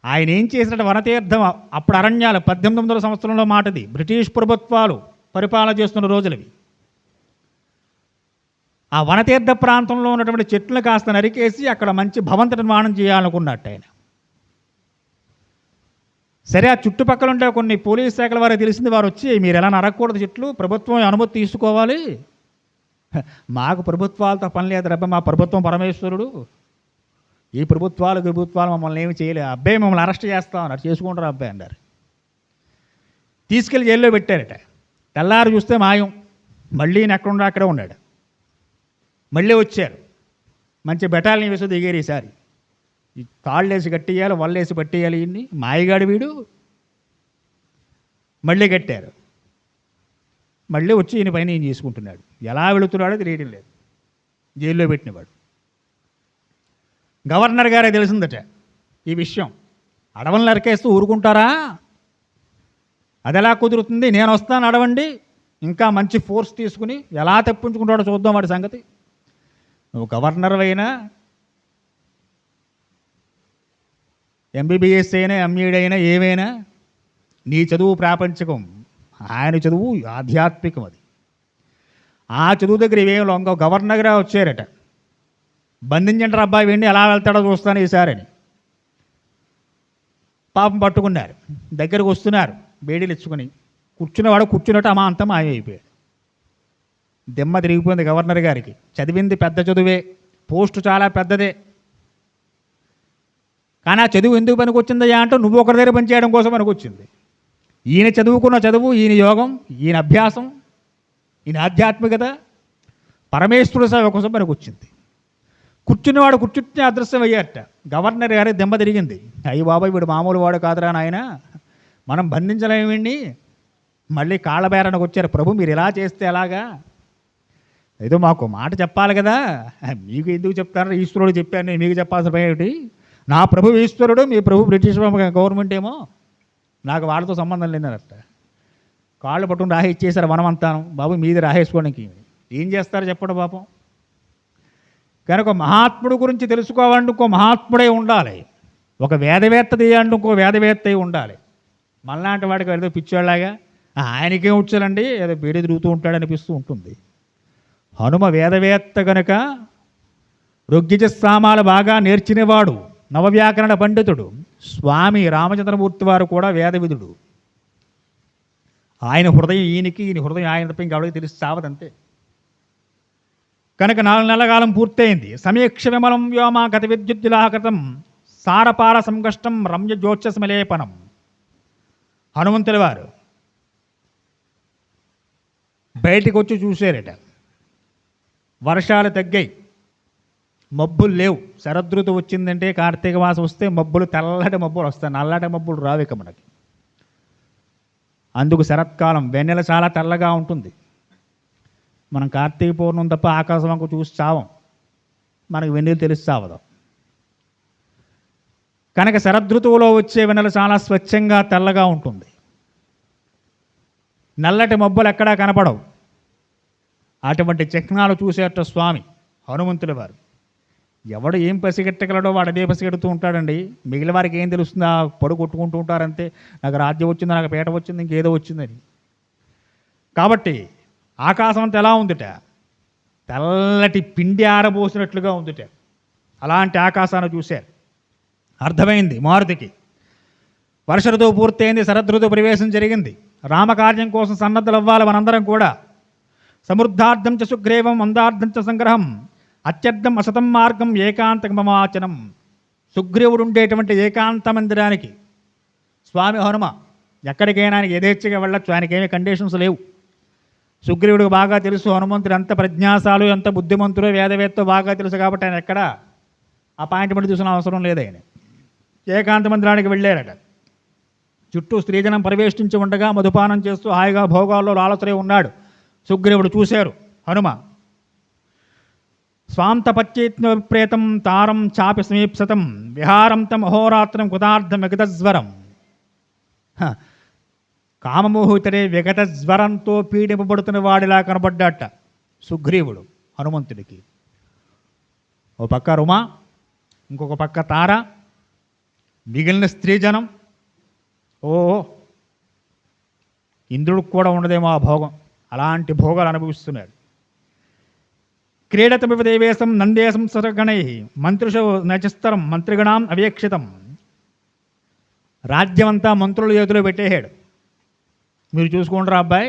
ఆయన ఏం చేసినట్టు వనతీర్థం అప్పుడు అరణ్యాలు 1800 సంవత్సరంలో మాటది. బ్రిటిష్ ప్రభుత్వాలు పరిపాలన చేస్తున్న రోజులవి. ఆ వనతీర్థ ప్రాంతంలో ఉన్నటువంటి చెట్లను కాస్త నరికేసి అక్కడ మంచి భవంతి నిర్మాణం చేయాలనుకున్నట్టు ఆయన. సరే, ఆ చుట్టుపక్కల ఉంటే కొన్ని పోలీస్ శాఖల వారికి తెలిసింది. వారు వచ్చి, మీరు ఎలా నరకూడదు చెట్లు, ప్రభుత్వం అనుమతి తీసుకోవాలి. మాకు ప్రభుత్వాలతో పని లేదు రబ్బా, మా ప్రభుత్వం పరమేశ్వరుడు, ఈ ప్రభుత్వాలు మమ్మల్ని ఏమి చేయలేదు. అబ్బాయి మమ్మల్ని అరెస్ట్ చేస్తామన్నారు. చేసుకుంటారు అబ్బాయి అన్నారు. తీసుకెళ్ళి జైల్లో పెట్టారట. తెల్లారు చూస్తే మాయం. మళ్ళీ ఎక్కడుండో అక్కడే ఉన్నాడు. మళ్ళీ వచ్చారు. మంచి బెటాలియన్ వేసి దిగారు. ఈసారి ఈ తాళ్ళేసి కట్టేయాలి, వల్లేసి పట్టేయాలి. ఇన్ని మాయగాడు వీడు. మళ్ళీ కట్టారు. మళ్ళీ వచ్చి ఈయన పైన ఏం చేసుకుంటున్నాడు. ఎలా వెళుతున్నాడో తెలియడం లేదు. జైల్లో పెట్టినవాడు. గవర్నర్ గారే తెలిసిందట ఈ విషయం. అడవులను నరికేస్తూ ఊరుకుంటారా? అది ఎలా కుదురుతుంది? నేను వస్తాను, అడవండి, ఇంకా మంచి ఫోర్స్ తీసుకుని ఎలా తప్పించుకుంటాడో చూద్దాం వాడి సంగతి. నువ్వు గవర్నర్ అయినా, ఎంబీబీఎస్ అయినా, ఎంఈడి అయినా, ఏమైనా నీ చదువు ప్రాపంచికం, ఆయన చదువు ఆధ్యాత్మికం. అది ఆ చదువు దగ్గర ఇవేం లొంగ. గవర్నర్గా వచ్చారట. బంధించంటారు అబ్బాయి, వెండి ఎలా వెళ్తాడో చూస్తాను ఈసారని. పాపం పట్టుకున్నారు. దగ్గరకు వస్తున్నారు బేడీలు ఇచ్చుకొని. కూర్చున్నవాడు కూర్చున్నట్టు అమాంతం మాయమైపోయాడు. దిమ్మ తిరిగిపోయింది గవర్నర్ గారికి. చదివింది పెద్ద చదువే, పోస్టు చాలా పెద్దదే. కానీ ఆ చదువు ఎందుకు పనికి వచ్చిందయ్యా అంటే నువ్వు ఒకరి దగ్గర పనిచేయడం కోసం పనికి వచ్చింది. ఈయన చదువుకున్న చదువు, ఈయన యోగం, ఈయన అభ్యాసం, ఈయన ఆధ్యాత్మికత పరమేశ్వరుడు సేవ కోసం పనికి వచ్చింది. కూర్చున్నవాడు కూర్చుంటే అదృశ్యం అయ్యారట. గవర్నర్ గారి దెబ్బ తిరిగింది. అయ్యి బాబాయ్ వీడు మామూలు వాడు కాదురా నాయన, మనం బంధించలేమండి. మళ్ళీ కాళ్ళబేరానికి వచ్చారు. ప్రభు మీరు ఇలా చేస్తే ఎలాగా, ఏదో మాకు మాట చెప్పాలి కదా, మీకు ఎందుకు చెప్తారు, ఈశ్వరుడు చెప్పాను నేను మీకు చెప్పాల్సిన పని ఏమిటి, నా ప్రభు ఈశ్వరుడు, మీ ప్రభు బ్రిటిష్ గవర్నమెంట్ ఏమో, నాకు వాళ్ళతో సంబంధం లేదనట. కాళ్ళు పట్టుకుని రాహి ఇచ్చేసారు వనమంతాను. బాబు మీది రాహేసుకోవడానికి ఏం చేస్తారు చెప్పండి పాపం. కనుక మహాత్ముడు గురించి తెలుసుకోవాలంటే ఇంకో మహాత్ముడే ఉండాలి, ఒక వేదవేత్త తీయాలంటే ఇంకో వేదవేత్త ఉండాలి. మళ్ళాంటి వాడికి ఏదో పిచ్చోళ్ళలాగా ఆయనకేం వచ్చారండి ఏదో బీడి తిరుగుతూ ఉంటాడు అనిపిస్తూ ఉంటుంది. హనుమ వేదవేత్త గనుక ఋగ్యజ సామాలు బాగా నేర్చినవాడు, నవవ్యాకరణ పండితుడు. స్వామి రామచంద్రమూర్తి వారు కూడా వేదవిధుడు. ఆయన హృదయం ఈయనకి, ఈయన హృదయం ఆయన తప్ప ఇంకెవరికి తెలిసి చావదంతే. కనుక 4 నెలల కాలం పూర్తయింది. సమీక్ష విమలం వ్యోమ గత విద్యుద్యులాకృతం సారపార సంకష్టం రమ్య జ్యోత్సమలేపనం. హనుమంతుల వారు బయటికి వచ్చి చూశారట. వర్షాలు తగ్గాయి, మబ్బులు లేవు. శరదృతు వచ్చిందంటే కార్తీక మాసం వస్తే మబ్బులు, తెల్లటి మబ్బులు వస్తాయి, నల్లటి మబ్బులు రావిక మనకి. అందుకు శరత్కాలం, వెన్నెల చాలా తెల్లగా ఉంటుంది. మనం కార్తీక పౌర్ణం తప్ప ఆకాశం వంక చూసి చావం, మనకు వెన్నెలు తెలిసి చావదాం. కనుక శరదృతువులో వచ్చే వెన్నెల చాలా స్వచ్ఛంగా తెల్లగా ఉంటుంది. నల్లటి మబ్బులు ఎక్కడా కనపడవు. అటువంటి చిహ్నాలు చూసేట స్వామి హనుమంతుల వారు. ఎవడు ఏం పసిగట్టగలడో వాడు అదే పసిగడుతూ ఉంటాడండి. మిగిలిన వారికి ఏం తెలుస్తుందా, పొడు కొట్టుకుంటూ ఉంటారంతే. నాకు రాజ్యం వచ్చింది, నాకు పేట వచ్చింది, ఇంకేదో వచ్చిందని. కాబట్టి ఆకాశం అంతా ఎలా ఉందిట, తెల్లటి పిండి ఆరబోసినట్లుగా ఉందిట. అలాంటి ఆకాశాన్ని చూశారు. అర్థమైంది మారుతికి. వర్ష ఋతువు పూర్తయింది, శరదృతువు ప్రవేశం జరిగింది. రామకార్యం కోసం సన్నద్ధులు అవ్వాలి మనందరం కూడా. సమృద్ధార్థం చ సుగ్రీవం మందార్థం చ సంగ్రహం అత్యర్థం అసతం మార్గం ఏకాంతమమాచనం. సుగ్రీవుడు ఉండేటువంటి ఏకాంత మందిరానికి స్వామి హనుమ ఎక్కడికైనా ఆయనకి యథేచ్ఛగా వెళ్ళొచ్చు, ఆయనకి ఏమీ కండిషన్స్ లేవు. సుగ్రీవుడికి బాగా తెలుసు హనుమంతుడు ఎంత ప్రజ్ఞాశాలు, ఎంత బుద్ధిమంతుడో, వేదవేత్తో బాగా తెలుసు. కాబట్టి ఆయన ఎక్కడ అపాయింట్మెంట్ చూసిన అవసరం లేదు. ఆయన ఏకాంత మందిరానికి వెళ్ళారట. చుట్టూ స్త్రీజనం పరివేష్టించి ఉండగా మధుపానం చేస్తూ హాయిగా భోగాల్లో లాలసరే ఉన్నాడు. సుగ్రీవుడు చూశారు హనుమ. స్వాంతపచ్చేత్ప్రేతం తారం చాపి సమీప్సతం విహారం తం అహోరాత్రం కృతార్థం విగతజ్వరం. కామమోహితడే విగతజ్వరంతో పీడింపబడుతున్న వాడిలా కనబడ్డాట సుగ్రీవుడు హనుమంతుడికి. ఓ పక్క రుమ, ఇంకొక పక్క తార, మిగిలిన స్త్రీజనం. ఓ ఇంద్రుడికి కూడా ఉండదేమో ఆ భోగం. అలాంటి భోగాలు అనుభవిస్తున్నాడు. క్రీడతమివ దేవేశం నందేశం సరగణై మంత్రిషు నచిస్తరం మంత్రిగణాం అవేక్షితం. రాజ్యమంతా మంత్రుల చేతిలో పెట్టేశాడు. మీరు చూసుకుంటారా అబ్బాయి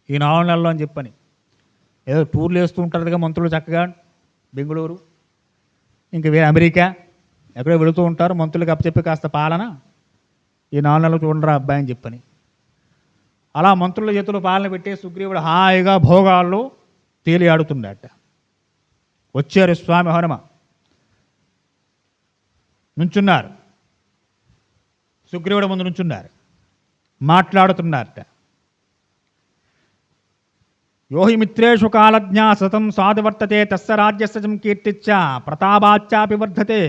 ఈ 4 నెలల్లో అని చెప్పని. ఏదో టూర్లు వేస్తూ ఉంటారుగా మంత్రులు చక్కగా, బెంగళూరు ఇంకా వేరే అమెరికా ఎక్కడో వెళుతూ ఉంటారు. మంత్రులకు అప్పచెప్పి కాస్త పాలన ఈ 4 నెలలు చూడరా అబ్బాయి అని చెప్పని. అలా మంత్రుల చేతులు పాలన పెట్టి సుగ్రీవుడు హాయిగా భోగాల్లో తేలి ఆడుతుండట. వచ్చారు స్వామి హనుమ, నుంచున్నారు. సుగ్రీవుడు ముందు నుంచున్నారు, మాట్లాడుతున్నారట. యోహి మిత్రేషు కాలజ్ఞా సతం సాధువర్తతే తస్య రాజ్యస్యం కీర్తిచ్చ ప్రతాపాచ్చాపి వర్ధతే.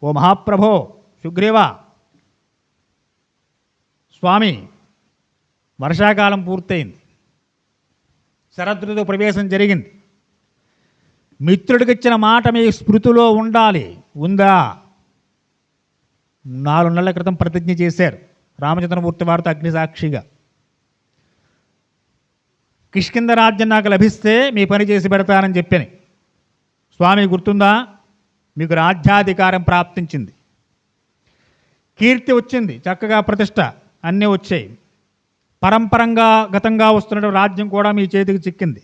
ఓ మహాప్రభో సుగ్రీవ, స్వామి వర్షాకాలం పూర్తయింది, శరదృతువు ప్రవేశం జరిగింది. మిత్రుడికి ఇచ్చిన మాట మీ స్మృతిలో ఉండాలి, ఉందా? 4 నెలల క్రితం ప్రతిజ్ఞ చేశారు రామచంద్రమూర్తి వారితో అగ్నిసాక్షిగా. కిష్కింద రాజ్యం నాకు లభిస్తే మీ పని చేసి పెడతానని చెప్పాను. స్వామి గుర్తుందా? మీకు రాజ్యాధికారం ప్రాప్తించింది, కీర్తి వచ్చింది, చక్కగా ప్రతిష్ట అన్నీ వచ్చాయి. పరంపరంగా గతంగా వస్తున్న రాజ్యం కూడా మీ చేతికి చిక్కింది.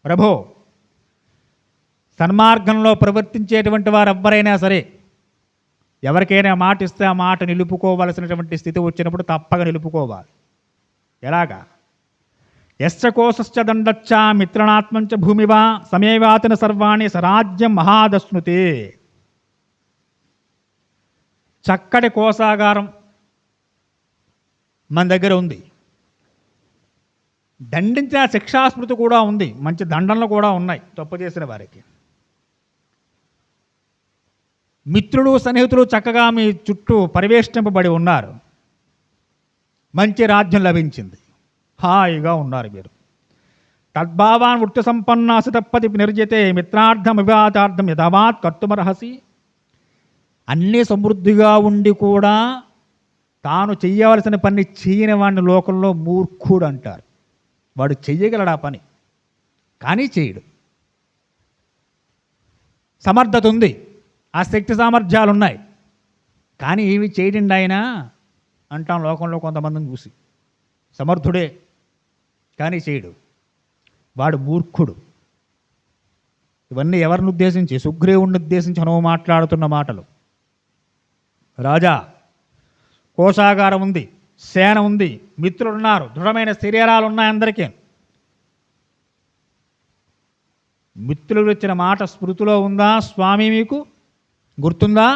ప్రభో, సన్మార్గంలో ప్రవర్తించేటువంటి వారు ఎవ్వరైనా సరే ఎవరికైనా మాట ఇస్తే ఆ మాట నిలుపుకోవలసినటువంటి స్థితి వచ్చినప్పుడు తప్పక నిలుపుకోవాలి. ఎలాగా? యశ్చ కోశశ్చ దండచ్చ మిత్రణాత్మంచ భూమివా సమేవాతిన సర్వాణి సరాజ్యం మహాదశ్నుతే. చక్కటి కోశాగారం మన దగ్గర ఉంది, దండించిన శిక్షాస్మృతి కూడా ఉంది, మంచి దండనలు కూడా ఉన్నాయి తప్పు చేసిన వారికి. మిత్రులు సన్నిహితులు చక్కగా మీ చుట్టూ పరివేష్టింపబడి ఉన్నారు, మంచి రాజ్యం లభించింది, హాయిగా ఉన్నారు మీరు. తద్భావాన్ వృత్తి సంపన్నాసి తప్పది నిర్జతే మిత్రార్థం వివాదార్థం యథావాత్ కర్తుమర్హసి. అన్నీ సమృద్ధిగా ఉండి కూడా తాను చెయ్యవలసిన పని చేయని వాడిని లోకంలో మూర్ఖుడు అంటారు. వాడు చెయ్యగలడు ఆ పని, కానీ చేయడు. సమర్థత ఉంది, ఆ శక్తి సామర్థ్యాలు ఉన్నాయి, కానీ ఏమి చేయడండి ఆయన అంటాం లోకంలో కొంతమందిని చూసి. సమర్థుడే కానీ చేయడు, వాడు మూర్ఖుడు. ఇవన్నీ ఎవరిని ఉద్దేశించి? సుగ్రీవుడిని ఉద్దేశించి హనుమ మాట్లాడుతున్న మాటలు. రాజా, కోశాగారం ఉంది, సేన ఉంది, మిత్రులు ఉన్నారు, దృఢమైన శరీరాలు ఉన్నాయి అందరికీ. మిత్రులు ఇచ్చిన మాట స్మృతిలో ఉందా స్వామి? మీకు గుర్తుందా?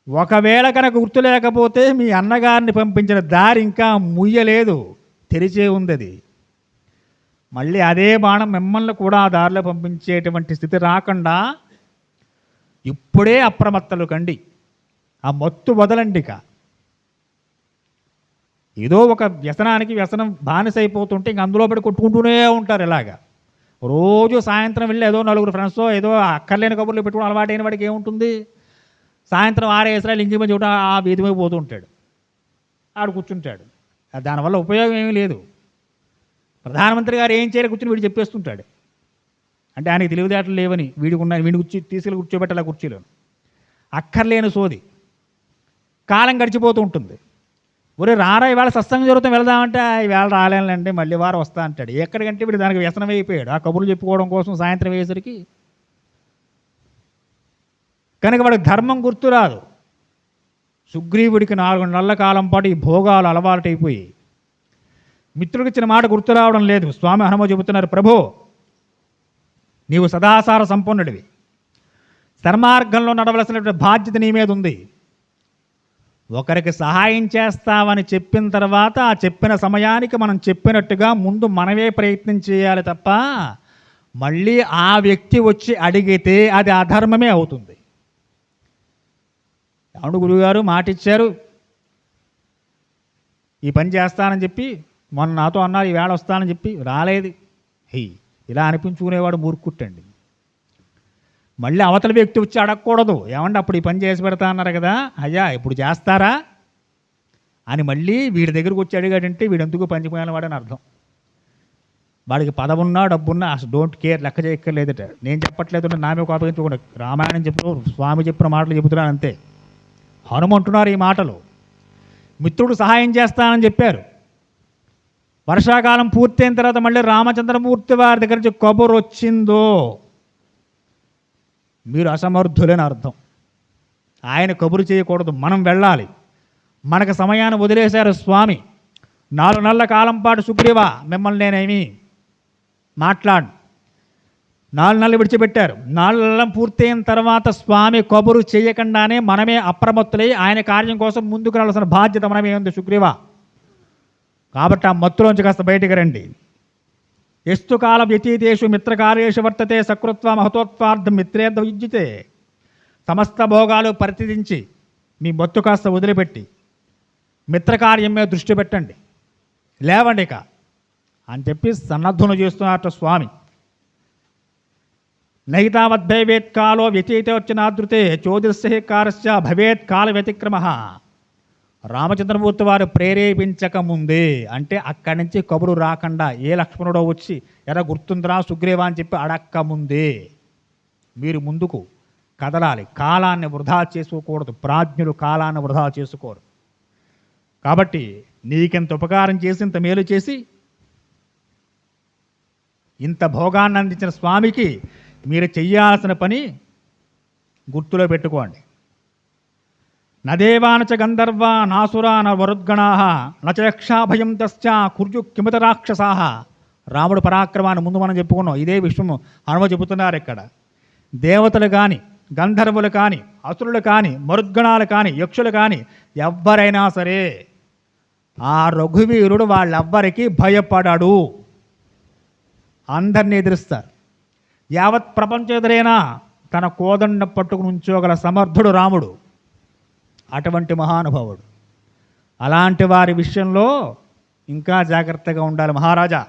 ఒకవేళ కనుక గుర్తు లేకపోతే మీ అన్నగారిని పంపించిన దారి ఇంకా ముయ్యలేదు, తెరిచే ఉంది. అది మళ్ళీ అదే బాణం మిమ్మల్ని కూడా ఆ దారిలో పంపించేటువంటి స్థితి రాకుండా ఇప్పుడే అప్రమత్తలు కండి. ఆ మత్తు వదలండిక. ఏదో ఒక వ్యసనానికి వ్యసనం బానిసైపోతుంటే ఇంక అందులో పడి కొట్టుకుంటూనే ఉంటారు. ఇలాగా రోజు సాయంత్రం వెళ్ళి ఏదో నలుగురు ఫ్రెండ్స్తో ఏదో అక్కర్లేని కబుర్లు పెట్టుకుని అలవాటైన వాడికి ఏముంటుంది? సాయంత్రం 6 ఇంటి మీద చూడ ఆ వీధి మీద పోతూ ఉంటాడు, ఆడు కూర్చుంటాడు. దానివల్ల ఉపయోగం ఏమీ లేదు. ప్రధానమంత్రి గారు ఏం చేయాలి కూర్చుని వీడు చెప్పేస్తుంటాడు. అంటే ఆయనకి తెలివితేటలు లేవని వీడిని తీసుకెళ్ళి కూర్చోబెట్టాల కుర్చీలో. అక్కర్లేని సోది. కాలం గడిచిపోతూ ఉంటుంది. ఒరే రారా ఇవాళ సత్సంగం జరుగుతాం వెళదామంటే ఇవాళ రాలేనంటే మళ్ళీ వారం వస్తా అంటాడు. ఎక్కడికంటే వీడు దానికి వ్యసనం అయిపోయాడు ఆ కబుర్లు చెప్పుకోవడం కోసం సాయంత్రం అయ్యేసరికి. కనుక వాడికి ధర్మం గుర్తురాదు. సుగ్రీవుడికి 4 నెలల కాలం పాటు ఈ భోగాలు అలవాటైపోయి మిత్రుడికి ఇచ్చిన మాట గుర్తు రావడం లేదు. స్వామి హనుమ చెబుతున్నారు, ప్రభో నీవు సదాసార సంపన్నుడివి, సన్మార్గంలో నడవలసినటువంటి బాధ్యత నీ మీద ఉంది. ఒకరికి సహాయం చేస్తామని చెప్పిన తర్వాత ఆ చెప్పిన సమయానికి మనం చెప్పినట్టుగా ముందు మనమే ప్రయత్నం చేయాలి తప్ప మళ్ళీ ఆ వ్యక్తి వచ్చి అడిగితే అది అధర్మమే అవుతుంది. అవును గురువుగారు మాట ఇచ్చారు, ఈ పని చేస్తానని చెప్పి మొన్న నాతో అన్నారు, ఈవేళ వస్తానని చెప్పి రాలేదు. ఇలా అనిపించుకునేవాడు మూర్ఖుట్టండి. మళ్ళీ అవతల వ్యక్తి వచ్చి అడగకూడదు, ఏమంటే అప్పుడు ఈ పని చేసి పెడతా అన్నారు కదా, అయ్యా ఇప్పుడు చేస్తారా అని మళ్ళీ వీడి దగ్గరకు వచ్చి అడిగాడంటే వీడు ఎందుకు పంచిపోయిన వాడని అర్థం. వాడికి పదవున్నా డబ్బున్నా అసలు డోంట్ కేర్, లెక్క చేయక్కర్లేదట. నేను చెప్పట్లేదు, నామే కోపగించకుండా రామాయణం చెప్తూ స్వామి చెప్పిన మాటలు చెబుతున్నాను అంతే. హనుమంటున్నారు ఈ మాటలు. మిత్రుడు సహాయం చేస్తానని చెప్పారు. వర్షాకాలం పూర్తయిన తర్వాత మళ్ళీ రామచంద్రమూర్తి వారి దగ్గర నుంచి కబురు వచ్చిందో మీరు అసమర్థులని అర్థం. ఆయన కబురు చేయకూడదు, మనం వెళ్ళాలి. మనకు సమయాన్ని వదిలేశారు స్వామి. 4 నెలల కాలం పాటు సుగ్రీవ మిమ్మల్ని నేనేమి మాట్లాడు 4 నెలలు విడిచిపెట్టారు. 4 నెలలు పూర్తయిన తర్వాత స్వామి కబురు చేయకుండానే మనమే అప్రమత్తులై ఆయన కార్యం కోసం ముందుకు రావాల్సిన బాధ్యత మనమే ఉంది సుగ్రీవ. కాబట్టి ఆ మత్తులోంచి కాస్త బయటికి రండి. ఎస్తు కాల వ్యతీతేషు మిత్రకార్యేషు వర్తతే సకృత్వ మహతోత్వార్థం మిత్రేర్థ యుజ్యతే. సమస్త భోగాలు పరిత్యజించి మీ మత్తు కాస్త వదిలిపెట్టి మిత్రకార్యం మీద దృష్టి పెట్టండి, లేవండి ఇక అని చెప్పి సన్నద్ధును చేస్తున్నట్టు స్వామి. నైతావద్భవేత్ కాలో వ్యతీతోర్చనాదృతే చోదిస్య కారస్య భవేత్ కాల వ్యతిక్రమ. రామచంద్రమూర్తి వారు ప్రేరేపించక ముందే, అంటే అక్కడి నుంచి కబురు రాకుండా ఏ లక్ష్మణుడో వచ్చి ఎరా గుర్తుందిరా సుగ్రీవా అని చెప్పి అడక్క ముందే మీరు ముందుకు కదలాలి. కాలాన్ని వృధా చేసుకోకూడదు. ప్రాజ్ఞులు కాలాన్ని వృధా చేసుకోరు. కాబట్టి నీకింత ఉపకారం చేసి ఇంత మేలు చేసి ఇంత భోగాన్ని అందించిన స్వామికి మీరు చెయ్యాల్సిన పని గుర్తులో పెట్టుకోండి. నదేవానచ గంధర్వ నాసురా న వరుద్గణా నచ యక్షాభయం తస్య కుర్యు కిమత రాక్షసా. రాముడు పరాక్రమాన్ని ముందు మనం చెప్పుకున్నాం. ఇదే విషయము హనుమ చెబుతున్నారు ఇక్కడ. దేవతలు కానీ, గంధర్వులు కానీ, అసురులు కానీ, మరుద్గణాలు కానీ, యక్షులు కానీ ఎవ్వరైనా సరే ఆ రఘువీరుడు వాళ్ళెవ్వరికీ భయపడాడు. అందరినీ ఎదురుస్తారు. యావత్ ప్రపంచం ఎదురైనా తన కోదండ పట్టుకుని ఉంచోగల సమర్థుడు రాముడు. అటువంటి మహానుభావుడు. అలాంటి వారి విషయంలో ఇంకా జాగ్రత్తగా ఉండాలి మహారాజా.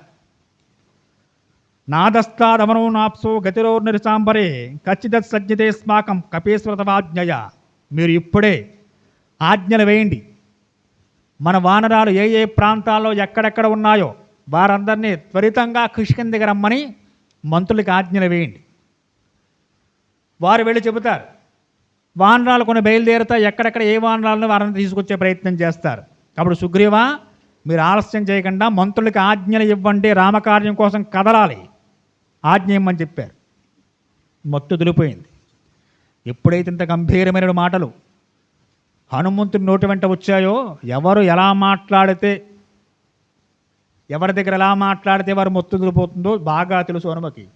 నాదస్తాదమనో నాప్సో గతిరోర్నిరిసాంబరే ఖచ్చితత్ సజ్జతే స్మాకం కపీశ్వరతవాజ్ఞయ. మీరు ఇప్పుడే ఆజ్ఞలు వేయండి. మన వానరాలు ఏ ఏ ప్రాంతాల్లో ఎక్కడెక్కడ ఉన్నాయో వారందరినీ త్వరితంగా కిష్కింధకి రమ్మని మంత్రులకి ఆజ్ఞలు వేయండి. వారు వెళ్ళి చెబుతారు. వానరాలు కొన్ని బయలుదేరుతా ఎక్కడెక్కడ ఏ వానరాలను వారిని తీసుకొచ్చే ప్రయత్నం చేస్తారు. అప్పుడు సుగ్రీవా, మీరు ఆలస్యం చేయకుండా మంత్రులకి ఆజ్ఞలు ఇవ్వండి, రామకార్యం కోసం కదలాలి, ఆజ్ఞ ఇవ్వమని చెప్పారు. మత్తు దిలిపోయింది. ఎప్పుడైతే ఇంత గంభీరమైన మాటలు హనుమంతుడి నోటి వెంట వచ్చాయో, ఎవరు ఎలా మాట్లాడితే, ఎవరి దగ్గర ఎలా మాట్లాడితే వారు మొత్తు దిలిపోతుందో బాగా తెలుసు హనుమకి.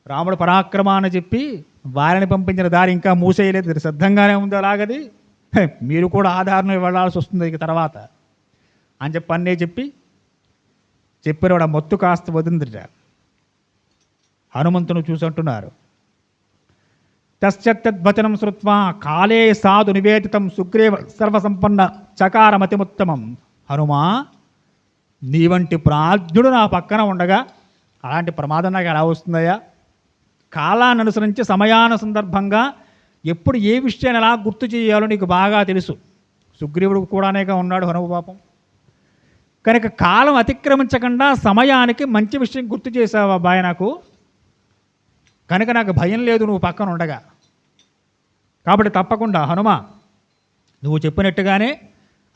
రాముడు పరాక్రమాన్ని చెప్పి వారిని పంపించిన దారి ఇంకా మూసేయలేదు, సిద్ధంగానే ఉంది. అలాగది మీరు కూడా ఆధారం వెళ్ళాల్సి వస్తుంది ఇక తర్వాత అని చెప్పి అన్నే చెప్పినవాడు ఆ మొత్తు కాస్త వదిలిందిట. హనుమంతును చూసి అంటున్నారు, తస్యద్వచనం శ్రుత్వా కాలే సాధు నివేదితం సుగ్రీవ సర్వసంపన్న చకారమతిముత్తమం. హనుమా, నీ వంటి ప్రాజ్ఞుడు నా పక్కన ఉండగా అలాంటి ప్రమాదం నాకు ఎలా వస్తుందయ్యా? కాలాన్ని అనుసరించి సమయాన సందర్భంగా ఎప్పుడు ఏ విషయాన్ని ఎలా గుర్తు చేయాలో నీకు బాగా తెలుసు. సుగ్రీవుడు కూడానేగా ఉన్నాడు హనుమ పాపం. కనుక కాలం అతిక్రమించకుండా సమయానికి మంచి విషయం గుర్తు చేసావు అబ్బాయి నాకు. కనుక నాకు భయం లేదు నువ్వు పక్కన ఉండగా. కాబట్టి తప్పకుండా హనుమ నువ్వు చెప్పినట్టుగానే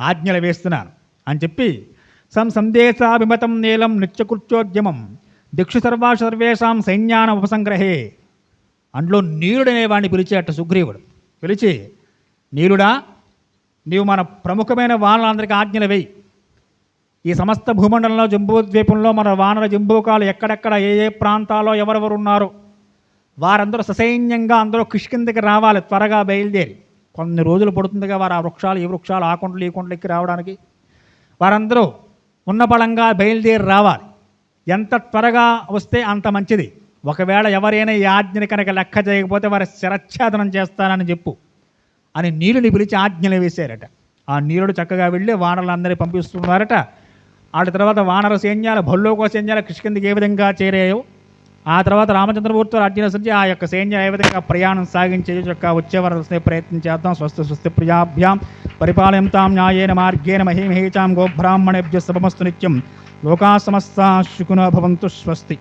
ఆజ్ఞలు వేస్తున్నాను అని చెప్పి సందేశాభిమతం నీలం నిత్యకృత్యోద్యమం దిక్షు సర్వేషాం సైన్యాన ఉపసంగ్రహే. అందులో నీలుడనే వాడిని పిలిచేట సుగ్రీవుడు. పిలిచి, నీలుడా, నీవు మన ప్రముఖమైన వానరులందరికీ ఆజ్ఞలు వేయి. ఈ సమస్త భూమండలంలో జంబూద్వీపంలో మన వానర జంబూకాలు ఎక్కడెక్కడ ఏ ఏ ప్రాంతాల్లో ఎవరెవరు ఉన్నారో వారందరూ ససైన్యంగా అందరూ కిష్కింధకి రావాలి. త్వరగా బయలుదేరి కొన్ని రోజులు పడుతుందిగా వారు ఆ వృక్షాలు ఈ వృక్షాలు ఆ కొండలు ఈ కొండలు ఎక్కి రావడానికి. వారందరూ ఉన్న బలంగా బయలుదేరి రావాలి. ఎంత త్వరగా వస్తే అంత మంచిది. ఒకవేళ ఎవరైనా ఈ ఆజ్ఞని కనుక లెక్క చేయకపోతే వారి శిరచ్ఛేదనం చేస్తానని చెప్పు అని నీలుని పిలిచి ఆజ్ఞలు వేశారట. ఆ నీలుడు చక్కగా వెళ్ళి వానరులందరినీ పంపిస్తున్నారట. ఆ తర్వాత వానర సైన్యాలు భల్లోక సైన్యాలు కిష్కింధకి ఏ విధంగా చేరాయో, ఆ తర్వాత రామచంద్రమూర్తి ఆజ్ఞ అనుసరించి ఆ యొక్క సైన్యం ఏ విధంగా ప్రయాణం సాగించే యొక్క వచ్చేవారు వస్తే ప్రయత్నం చేద్దాం. స్వస్తి ప్రియాభ్యాం పరిపాలయంతాం న్యాయేన మార్గేణ మహీమహీచాం గోబ్రాహ్మణేభ్య శుభమస్తు నిత్యం. లోకా సమస్తా సుఖినో భవంతు. స్వస్తి.